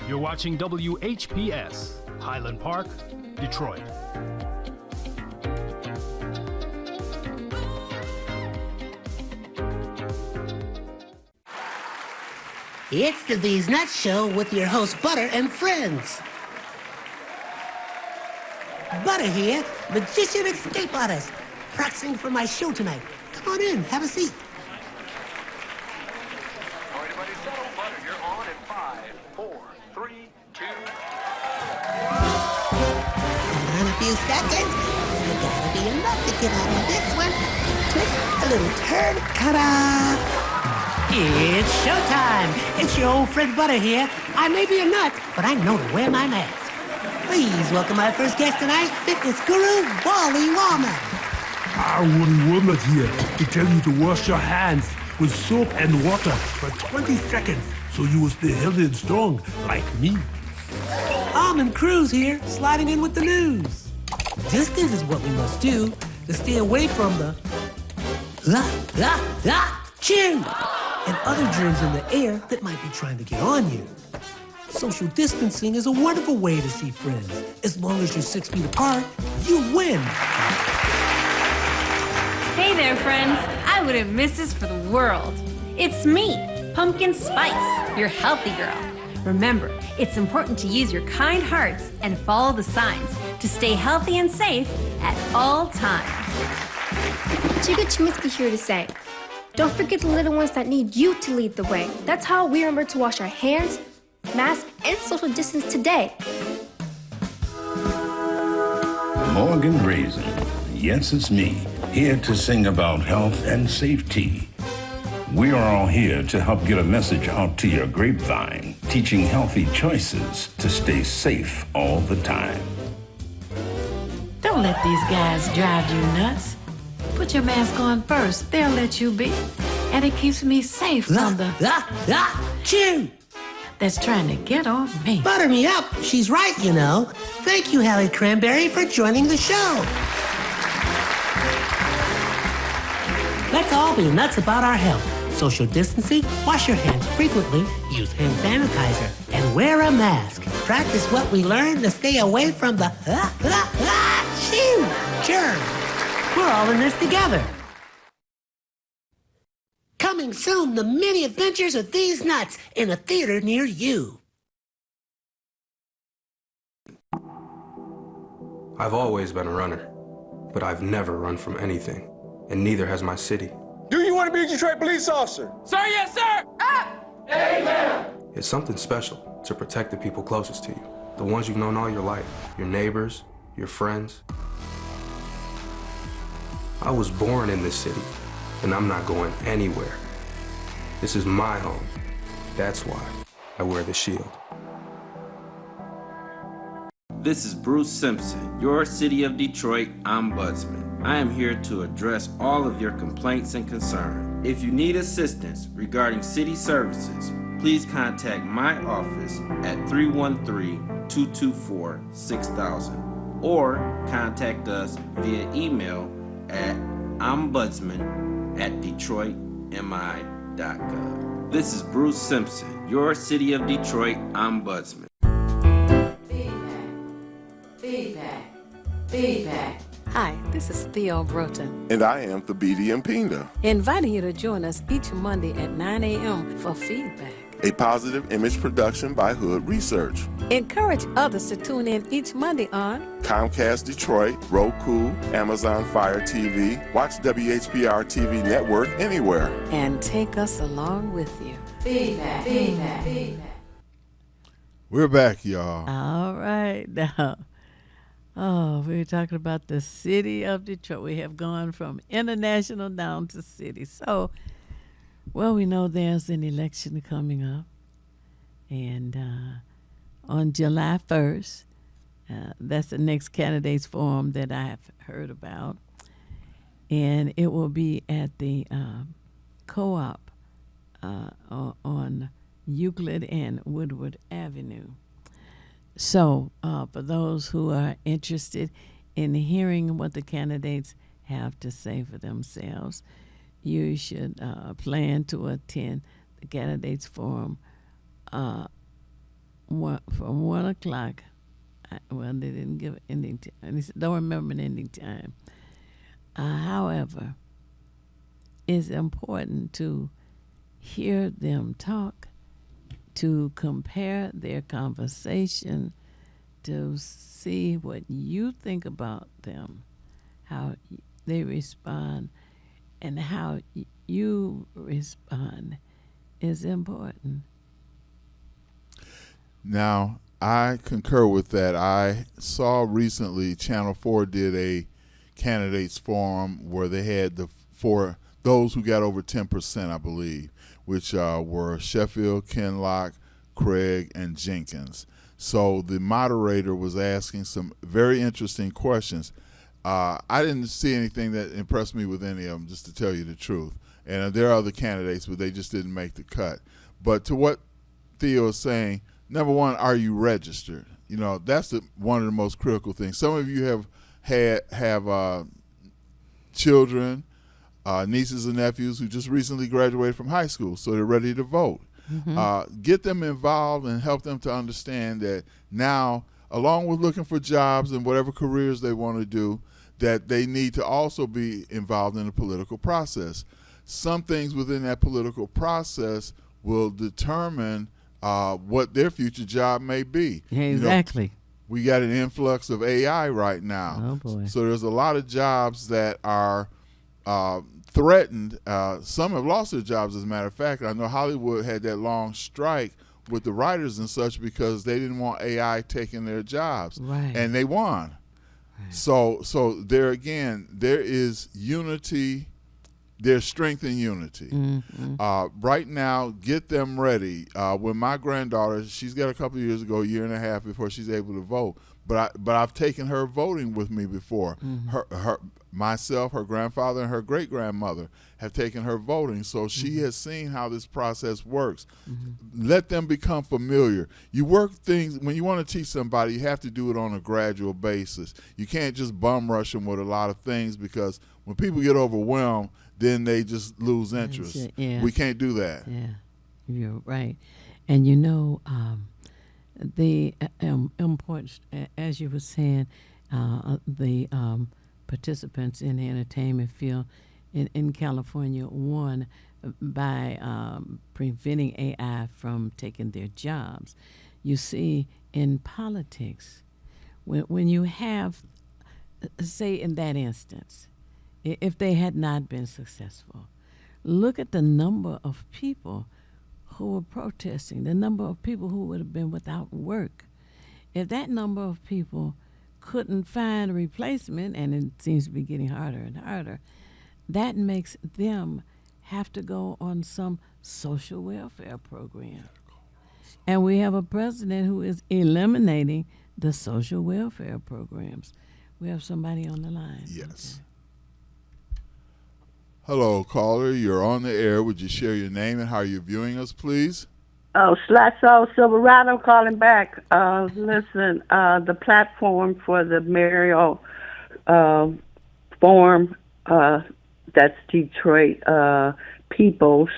You're watching WHPS, Highland Park, Detroit.
It's the These Nuts Show with your host, Butter and friends. Butter here, magician escape artist, practicing for my show tonight. Come on in, have a seat.
Everybody settle. Butter, you're on in 5, 4, 3, 2.
In a few seconds, you gotta be enough to get out of this one. Twist a little turn cutter. It's showtime. It's your old friend Butter here. I may be a nut, but I know to wear my mask. Please welcome our first guest tonight, fitness guru, Wally Wallman.
Wally Wallman here to tell you to wash your hands with soap and water for 20 seconds so you will stay healthy and strong like me.
Almond Cruz here, sliding in with the news. Distance is what we must do to stay away from the chin.
and other germs in the air that might be trying to get on you. Social distancing is a wonderful way to see friends. As long as you're 6 feet apart, you win.
Hey there, friends. I wouldn't miss this for the world. It's me, Pumpkin Spice, your healthy girl. Remember, it's important to use your kind hearts and follow the signs to stay healthy and safe at all times.
Chica Chiminsky here to say, don't forget the little ones that need you to lead the way. That's how we remember to wash our hands, mask, and social distance today.
Morgan Raisin. Yes, it's me, here to sing about health and safety. We are all here to help get a message out to your grapevine, teaching healthy choices to stay safe all the time.
Don't let these guys drive you nuts. Put your mask on first. They'll let you be. And it keeps me safe from the...
Chew!
That's trying to get on me.
Butter me up. She's right, you know. Thank you, Hallie Cranberry, for joining the show. Let's all be nuts about our health. Social distancing, wash your hands frequently, use hand sanitizer, and wear a mask. Practice what we learned to stay away from the germs. We're all in this together. Coming soon, the many adventures of these nuts in a theater near you.
I've always been a runner, but I've never run from anything, and neither has my city.
Do you want to be a Detroit police officer?
Sir, yes, sir! Amen!
It's something special to protect the people closest to you, the ones you've known all your life, your neighbors, your friends. I was born in this city, and I'm not going anywhere. This is my home. That's why I wear the shield.
This is Bruce Simpson, your City of Detroit Ombudsman. I am here to address all of your complaints and concerns. If you need assistance regarding city services, please contact my office at 313-224-6000 or contact us via email at ombudsman@detroitmi.gov. This is Bruce Simpson, your City of Detroit Ombudsman.
Feedback.
Hi, this is Theo Broughton,
And I am Thabiti Mpinda.
inviting you to join us each Monday at 9 a.m. for feedback.
A positive image production by Hood Research.
Encourage others to tune in each Monday on
Comcast Detroit, Roku, Amazon Fire TV. Watch WHPR TV Network anywhere.
and take us along with you.
Feedback.
We're back, y'all.
All right, now. Oh, we were talking about the city of Detroit. We have gone from international down to city. So, well, we know there's an election coming up. And on July 1st, that's the next candidates forum that I have heard about. And it will be at the co-op on Euclid and Woodward Avenue. So, for those who are interested in hearing what the candidates have to say for themselves, you should plan to attend the candidates forum from 1 o'clock. Well, they didn't give an ending time. They said, don't remember an ending time. However, it's important to hear them talk, to compare their conversation, to see what you think about them, how they respond, and how you respond is important.
Now, I concur with that. I saw recently Channel 4 did a candidates forum where they had for those who got over 10%, I believe, which were Sheffield, Kenlock, Craig, and Jenkins. So the moderator was asking some very interesting questions. I didn't see anything that impressed me with any of them, just to tell you the truth. And there are other candidates, but they just didn't make the cut. But to what Theo is saying, number one, are you registered? You know, that's one of the most critical things. Some of you have children, nieces and nephews who just recently graduated from high school, so they're ready to vote. Get them involved and help them to understand that now, along with looking for jobs and whatever careers they want to do, that they need to also be involved in the political process. Some things within that political process will determine what their future job may be.
Exactly.
You know, we got an influx of AI right now.
Oh, boy.
So there's a lot of jobs that are threatened. Some have lost their jobs, as a matter of fact. I know Hollywood had that long strike with the writers and such because they didn't want AI taking their jobs.
Right.
And they won. Right. So there again, there is unity. There's strength in unity. Right now, get them ready. When my granddaughter, she's got a couple of years ago, a year and a half before she's able to vote. But I've taken her voting with me before. Myself, her grandfather, and her great grandmother have taken her voting, so she has seen how this process works. Let them become familiar. You work things when you want to teach somebody. You have to do it on a gradual basis. You can't just bum rush them with a lot of things, because when people get overwhelmed, then they just lose interest.
Yeah.
We can't do that.
Yeah, you're right. And you know, the importance, as you were saying, the participants in the entertainment field in California won by preventing AI from taking their jobs. You see, in politics, when you have, say in that instance, if they had not been successful, look at the number of people who were protesting, the number of people who would have been without work. If that number of people couldn't find a replacement, and it seems to be getting harder and harder, that makes them have to go on some social welfare program. And we have a president who is eliminating the social welfare programs. We have somebody on the line.
Yes.
Okay.
Hello, caller. You're on the air. Would you share your name and how you're viewing us, please?
Oh, Slasso Silverado calling back. Listen, the platform for the Mario Forum, that's Detroit Peoples.org.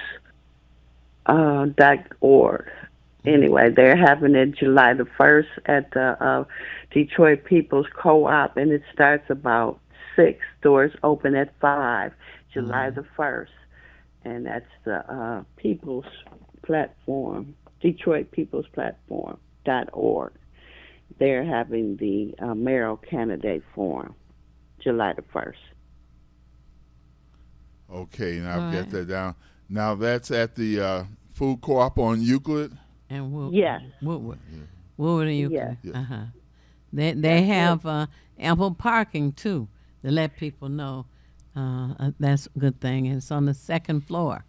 Anyway, they're having it July the 1st at the Detroit People's Co-op, and it starts about 6. Doors open at 5, July the 1st. And that's the People's Platform, Detroit People's Platform.org. They're having the mayoral candidate forum, July the 1st.
Okay, now I've got that down. Now that's at the food co-op on Euclid?
And
Yes.
Woodward and Euclid.
Yes.
Uh-huh. They have ample parking, too, to let people know. That's a good thing. It's on the 2nd floor.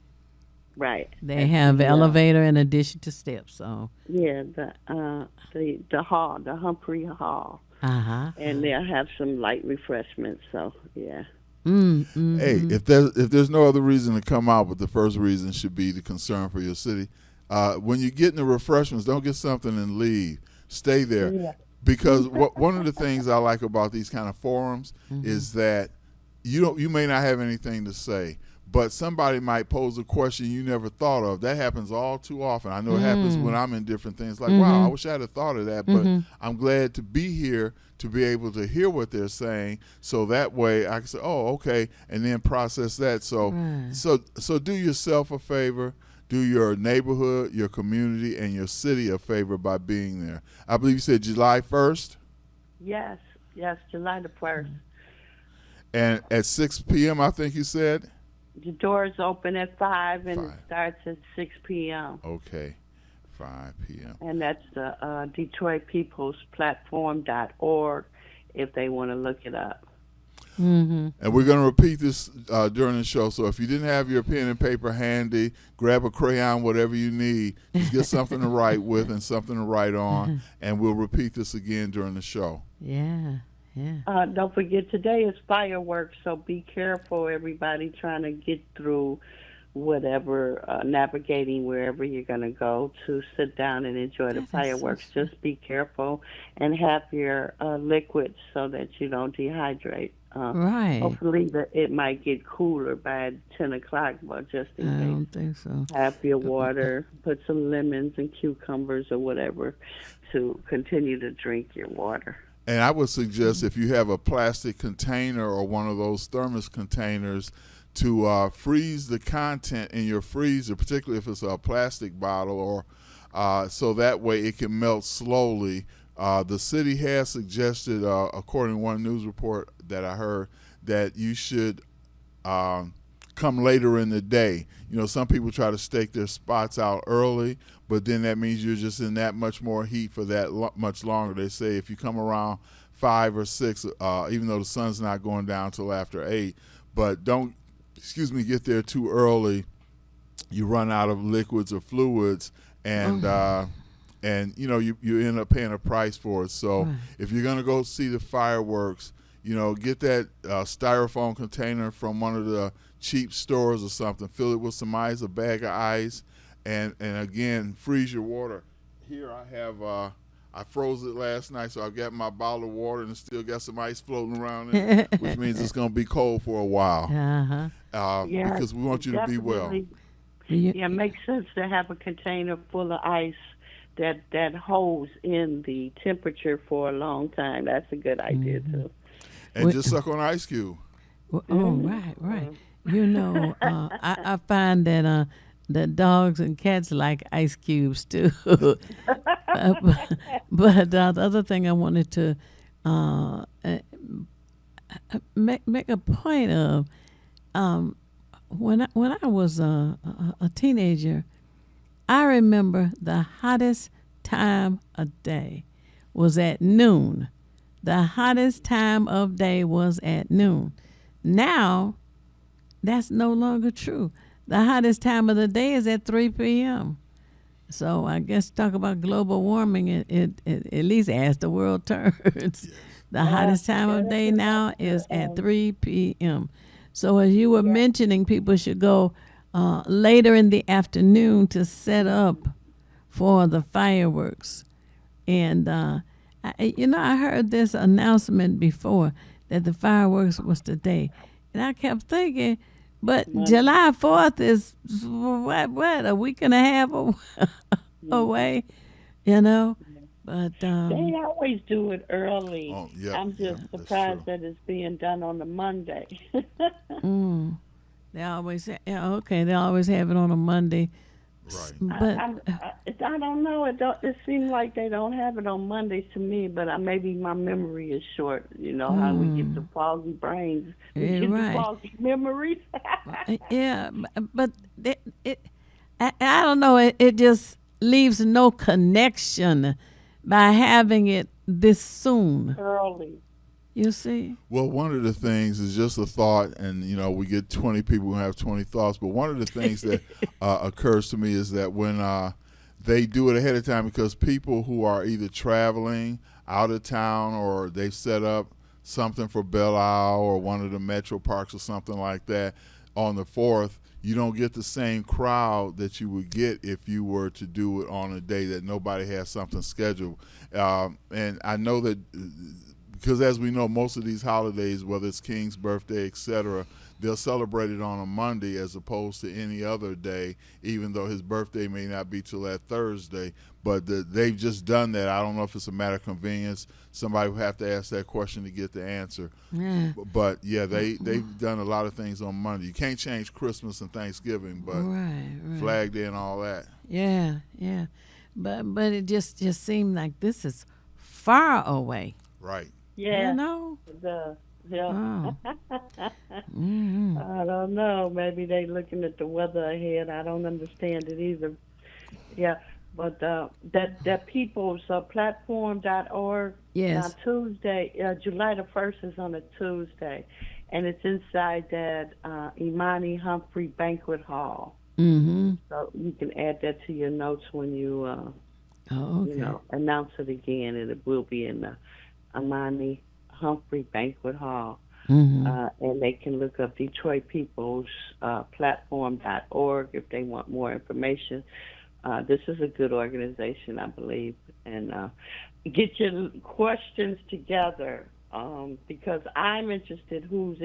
Right.
They have elevator in addition to steps. So
yeah, the hall, the Humphrey Hall, and they'll have some light refreshments. So yeah.
Hey, if there's no other reason to come out, but the first reason should be the concern for your city. When you're getting the refreshments, don't get something and leave. Stay there, because one of the things I like about these kind of forums is that you may not have anything to say, but somebody might pose a question you never thought of. That happens all too often. I know it happens when I'm in different things. Like, wow, I wish I had thought of that, but I'm glad to be here to be able to hear what they're saying, so that way I can say, oh, okay, and then process that. So do yourself a favor. Do your neighborhood, your community, and your city a favor by being there. I believe you said July 1st?
Yes, July the 1st.
And at 6 p.m., I think you said?
The doors open at 5 and it starts at 6 p.m.
Okay, 5 p.m.
And that's the Detroit People's Platform.org if they want to look it up.
And we're going to repeat this during the show. So if you didn't have your pen and paper handy, grab a crayon, whatever you need. Just get something to write with and something to write on. And we'll repeat this again during the show.
Yeah.
Don't forget, today is fireworks, so be careful, everybody, trying to get through whatever, navigating wherever you're going to go to sit down and enjoy the fireworks. Just be careful and have your liquids so that you don't dehydrate.
Right.
Hopefully it might get cooler by 10 o'clock, but just in
I
case.
don't think so.
Have your water, put some lemons and cucumbers or whatever to continue to drink your water.
And I would suggest if you have a plastic container or one of those thermos containers, to freeze the content in your freezer, particularly if it's a plastic bottle, or so that way it can melt slowly. The city has suggested, according to one news report that I heard, that you should come later in the day. You know, some people try to stake their spots out early, but then that means you're just in that much more heat for that much longer. They say if you come around 5 or 6, even though the sun's not going down till after 8, but don't, get there too early. You run out of liquids or fluids, and you end up paying a price for it. So if you're gonna go see the fireworks, get that styrofoam container from one of the cheap stores or something. Fill it with some ice, a bag of ice, and again, freeze your water. Here I have I froze it last night, so I've got my bottle of water and still got some ice floating around in it, which means it's going to be cold for a while. Because we want you to be well.
Yeah, it makes sense to have a container full of ice that holds in the temperature for a long time. That's a good idea, too.
And just suck on an ice cube.
Well, right. I find that that dogs and cats like ice cubes too. But the other thing I wanted to make a point of, when I was a teenager, I remember the hottest time of day was at noon. The hottest time of day was at noon. Now, that's no longer true. The hottest time of the day is at 3 p.m. So I guess talk about global warming, it at least as the world turns. The hottest time of day now is at 3 p.m. So as you were mentioning, people should go later in the afternoon to set up for the fireworks. And, I heard this announcement before that the fireworks was today. And I kept thinking, but July 4th is what a week and a half away, But
they always do it early. I'm just surprised that it's being done on a Monday.
They always they always have it on a Monday.
Right.
But
I don't know. It seems like they don't have it on Mondays to me. But maybe my memory is short. You know how we get the foggy brains, we get the foggy memories.
But I don't know. It just leaves no connection by having it this soon.
Early.
You see?
Well, one of the things is just a thought, and we get 20 people who have 20 thoughts. But one of the things that occurs to me is that when they do it ahead of time, because people who are either traveling out of town or they've set up something for Belle Isle or one of the metro parks or something like that on the 4th, you don't get the same crowd that you would get if you were to do it on a day that nobody has something scheduled. And I know that because as we know, most of these holidays, whether it's King's birthday, etc., they'll celebrate it on a Monday as opposed to any other day, even though his birthday may not be till that Thursday. But they've just done that. I don't know if it's a matter of convenience. Somebody will have to ask that question to get the answer.
Yeah.
But they've done a lot of things on Monday. You can't change Christmas and Thanksgiving, but Flag Day and all that.
Yeah. But it just seemed like this is far away.
Right.
Yeah.
Oh.
I don't know. Maybe they looking at the weather ahead. I don't understand it either. Yeah, but that people's platform.org on Tuesday, July the 1st is on a Tuesday, and it's inside that Imani Humphrey Banquet Hall.
Mm-hmm.
So you can add that to your notes when you announce it again, and it will be in the Imani Humphrey Banquet Hall.
Mm-hmm.
And they can look up Detroit People's platform.org if they want more information. This is a good organization, I believe. And get your questions together because I'm interested who's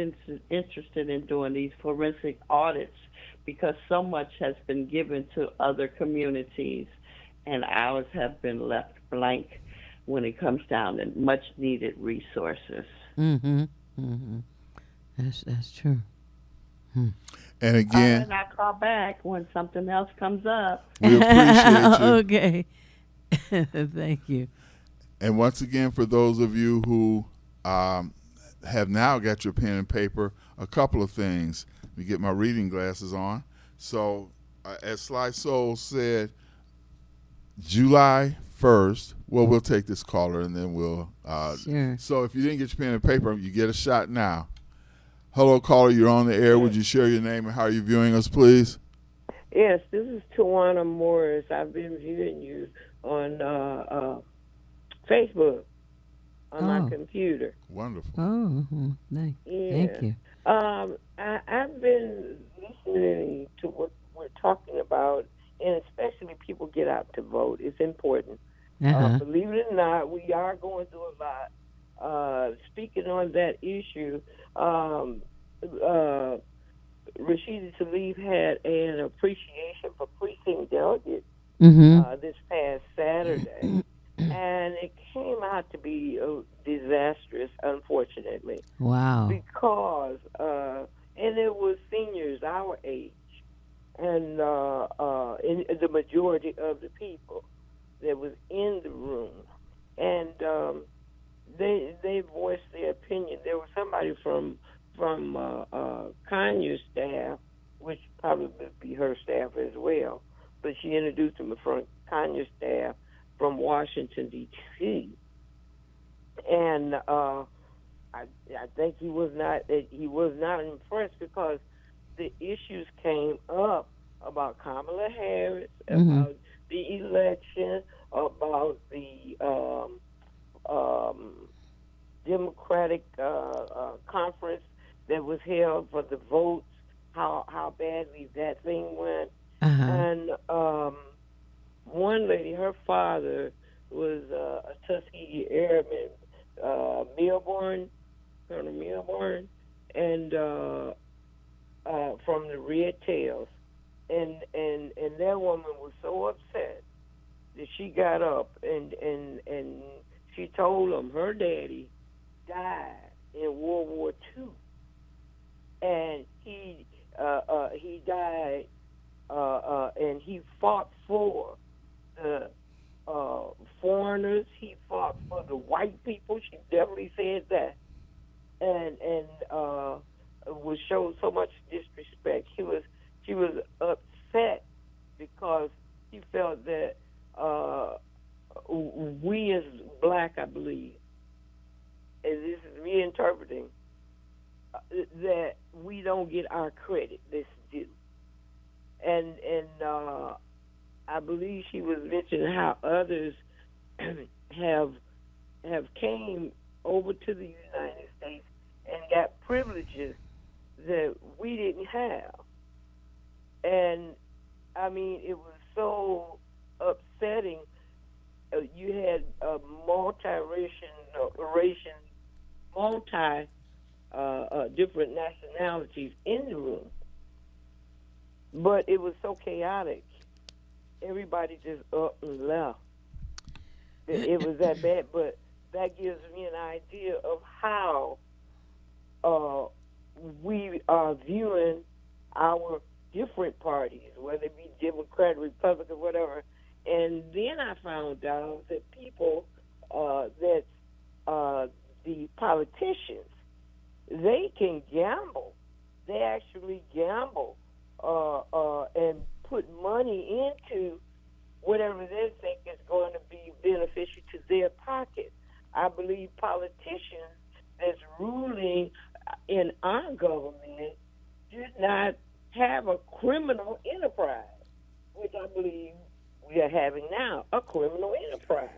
interested in doing these forensic audits, because so much has been given to other communities and ours have been left blank when it comes down to much needed resources.
Mm-hmm. Mm-hmm. That's true.
And again,
and I'll call back when something else comes up.
we appreciate you.
Okay. Thank you.
And once again, for those of you who have now got your pen and paper, a couple of things. Let me get my reading glasses on. So, as Sly Soul said, July 1st, well, we'll take this caller and then we'll.
Sure.
So, if you didn't get your pen and paper, you get a shot now. Hello, caller, you're on the air. Would you share your name and how you're viewing us, please?
Yes, this is Tawana Morris. I've been viewing you on Facebook on my computer.
Wonderful.
Oh, thank you.
I've been listening to what we're talking about, and especially people get out to vote. It's important. Believe it or not, we are going through a lot. Speaking on that issue, Rashida Tlaib had an appreciation for precinct delegates this past Saturday, and it came out to be disastrous, unfortunately.
Wow.
Because, and it was seniors our age, and the majority of the people that was in the room, and they voiced their opinion. There was somebody from Kanye's staff, which probably would be her staff as well, but she introduced them from Kanye's staff from Washington, D.C. And I think he was not impressed because the issues came up about Kamala Harris, about the election, about the Democratic conference that was held for the votes, how badly that thing went. And one lady, her father was a Tuskegee Airman, Colonel Milborn, and from the Red Tails. And that woman was so upset that she got up and she told him her daddy died in World War II, and he died and he fought for the foreigners. He fought for the white people. She definitely said that, and was showed so much disrespect. She was upset because she felt that we as black, I believe, and this is me interpreting, that we don't get our credit that's due. And I believe she was mentioning how others have came over to the United States and got privileges that we didn't have. And I mean, it was so upsetting. You had different nationalities in the room, but it was so chaotic. Everybody just up and left. It was that bad, but that gives me an idea of how we are viewing our different parties, whether it be Democrat, Republican, whatever. And then I found out that people, the politicians, they can gamble. They actually gamble and put money into whatever they think is going to be beneficial to their pocket. I believe politicians that's ruling in our government did not have a criminal enterprise, which I believe we are having now, a criminal enterprise.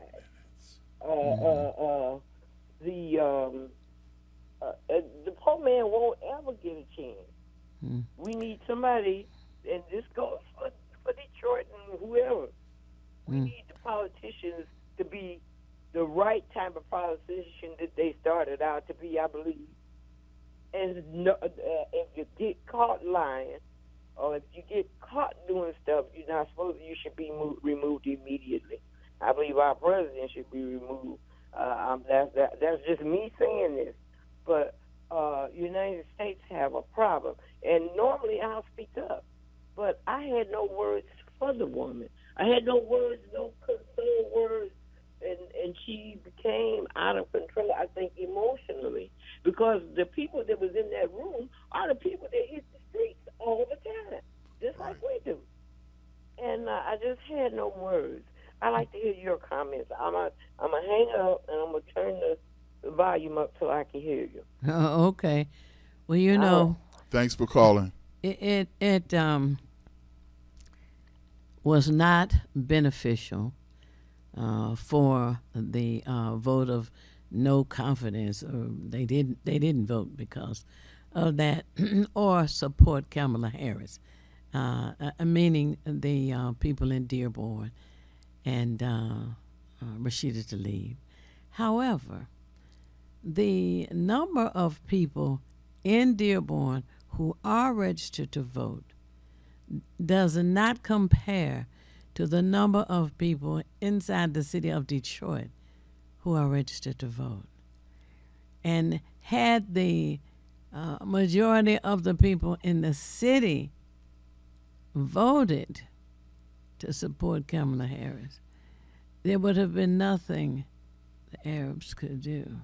The poor man won't ever get a chance. We need somebody, and this goes for Detroit and whoever. We need the politicians to be the right type of politician that they started out to be, I believe. And if you get caught lying, or if you get caught doing stuff you're not supposed to, you should be removed immediately. I believe our president should be removed. That's just me saying this. But United States have a problem. And normally I'll speak up. But I had no words for the woman. I had no words, no console words. And she became out of control, I think, emotionally. Because the people that was in that room are the people that hit the streets all the time, just like we do. And I just had no words. I like to hear your comments. I'm gonna hang up and I'm gonna turn the volume up so I can hear you.
Oh, okay. Well, you know.
Thanks for calling.
It was not beneficial for the vote of no confidence, or they didn't vote because of that, or support Kamala Harris, meaning the people in Dearborn and Rashida Tlaib. However, the number of people in Dearborn who are registered to vote does not compare to the number of people inside the city of Detroit who are registered to vote. And had the majority of the people in the city voted to support Kamala Harris, there would have been nothing the Arabs could do.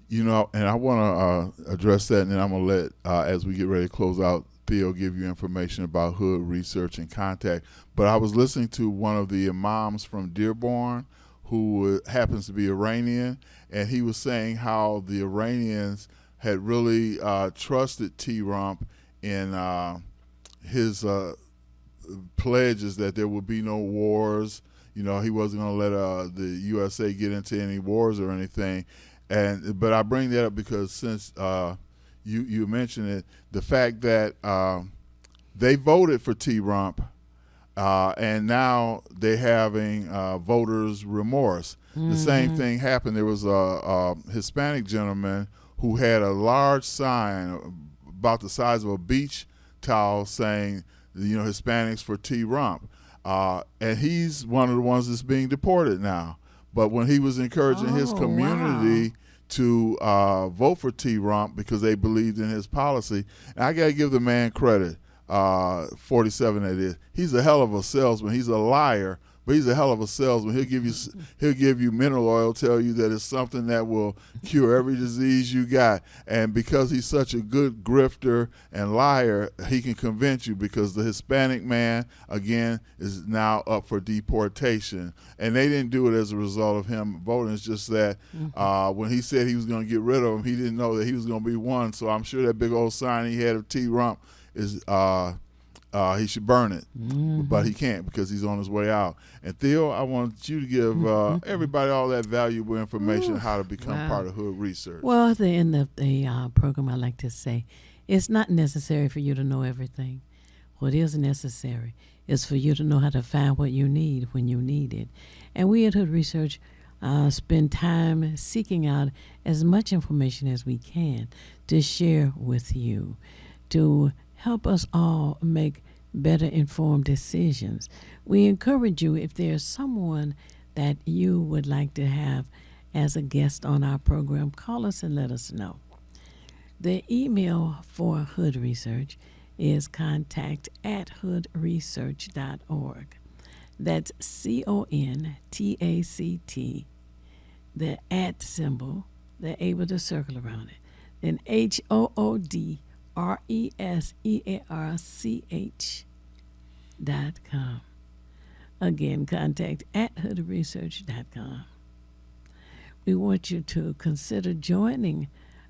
You know, and I want to address that, and then I'm going to let, as we get ready to close out, Theo give you information about Hood Research and Contact. But I was listening to one of the imams from Dearborn who happens to be Iranian, and he was saying how the Iranians had really trusted T-Rump in his pledges that there would be no wars. You know, he wasn't going to let the USA get into any wars or anything. But I bring that up because since you mentioned it, the fact that they voted for T-Rump, and now they're having voters' remorse. The same thing happened. There was a Hispanic gentleman who had a large sign about the size of a beach towel saying, you know, Hispanics for T-Rump. And he's one of the ones that's being deported now. But when he was encouraging his community to vote for T-Rump because they believed in his policy, and I got to give the man credit, 47 that is. He's a hell of a salesman. He's a liar, but he's a hell of a salesman. He'll give you mineral oil, tell you that it's something that will cure every disease you got. And because he's such a good grifter and liar, he can convince you because the Hispanic man, again, is now up for deportation. And they didn't do it as a result of him voting. It's just that when he said he was going to get rid of him, he didn't know that he was going to be one. So I'm sure that big old sign he had of T-Rump is he should burn it, but he can't because he's on his way out. And Theo, I want you to give everybody all that valuable information how to become part of Hood Research.
Well, at the end of the program, I like to say it's not necessary for you to know everything. What is necessary is for you to know how to find what you need when you need it. And we at Hood Research spend time seeking out as much information as we can to share with you, to help us all make better informed decisions. We encourage you, if there's someone that you would like to have as a guest on our program, call us and let us know. The email for Hood Research is contact@hoodresearch.org. That's CONTACT, the @ symbol, they're able to circle around it. Then HOODRESEARCH.com. Again, contact @hoodresearch.com. We want you to consider joining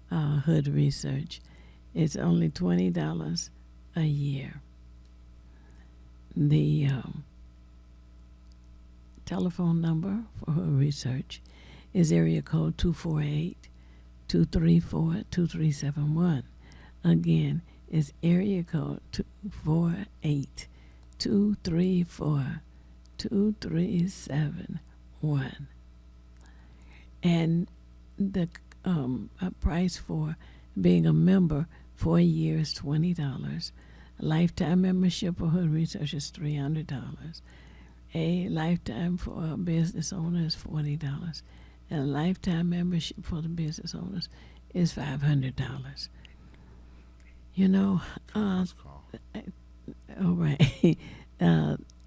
Hood Research. It's only $20 a year. The telephone number for Hood Research is area code 248-234-2371. Again, it's area code 248-234-2371. And the price for being a member for a year is $20. A lifetime membership for Hood Research is $300. A lifetime for a business owner is $40. And a lifetime membership for the business owners is $500. You know, all right.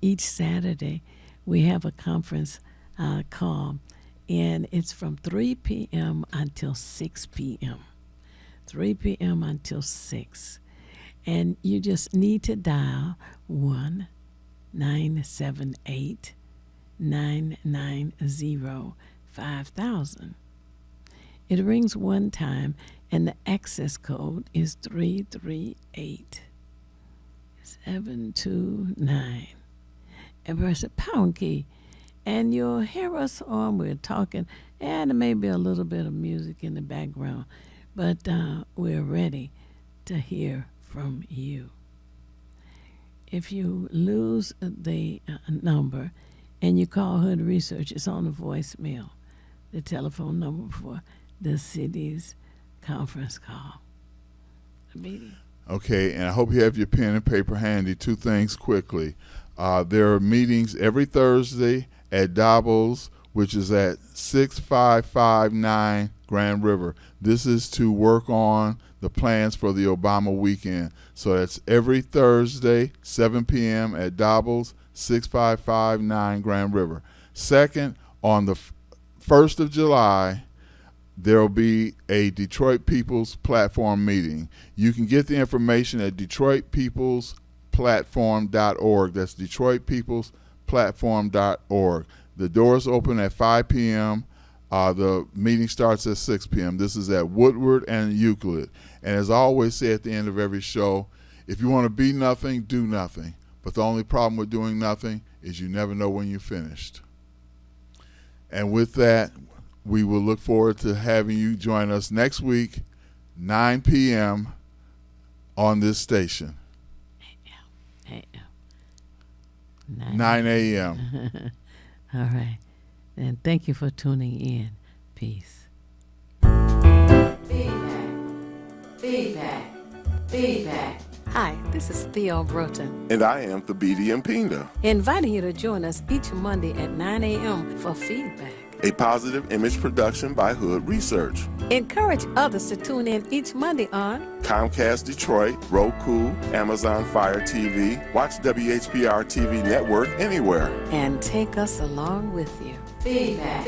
Each Saturday we have a conference call, and it's from 3 p.m. until 6 p.m. 3 p.m. until 6. And you just need to dial 1-978-990-5000. It rings one time, and the access code is 338-729. And press the pound key, and you'll hear us on. We're talking, and there may be a little bit of music in the background, but we're ready to hear from you. If you lose the number and you call Hood Research, it's on the voicemail, the telephone number for the city's conference call.
Okay, and I hope you have your pen and paper handy. Two things quickly. There are meetings every Thursday at Dobbles, which is at 6559 Grand River. This is to work on the plans for the Obama weekend. So that's every Thursday, 7 p.m. at Dobbles, 6559 Grand River. Second, on the 1st of July, there will be a Detroit People's Platform meeting. You can get the information at DetroitPeoplesPlatform.org. That's DetroitPeoplesPlatform.org. The doors open at 5 p.m. The meeting starts at 6 p.m. This is at Woodward and Euclid. And as I always say at the end of every show, if you want to be nothing, do nothing. But the only problem with doing nothing is you never know when you're finished. And with that, we will look forward to having you join us next week, 9 p.m. on this station. 9 a.m.
All right. And thank you for tuning in. Peace.
Feedback.
Hi, this is Theo Broughton,
And I am Thabiti Mpinga,
inviting you to join us each Monday at 9 a.m. for feedback.
a positive image production by Hood Research.
Encourage others to tune in each Monday on
Comcast Detroit, Roku, Amazon Fire TV, watch WHPR TV Network anywhere.
and take us along with you.
Feedback.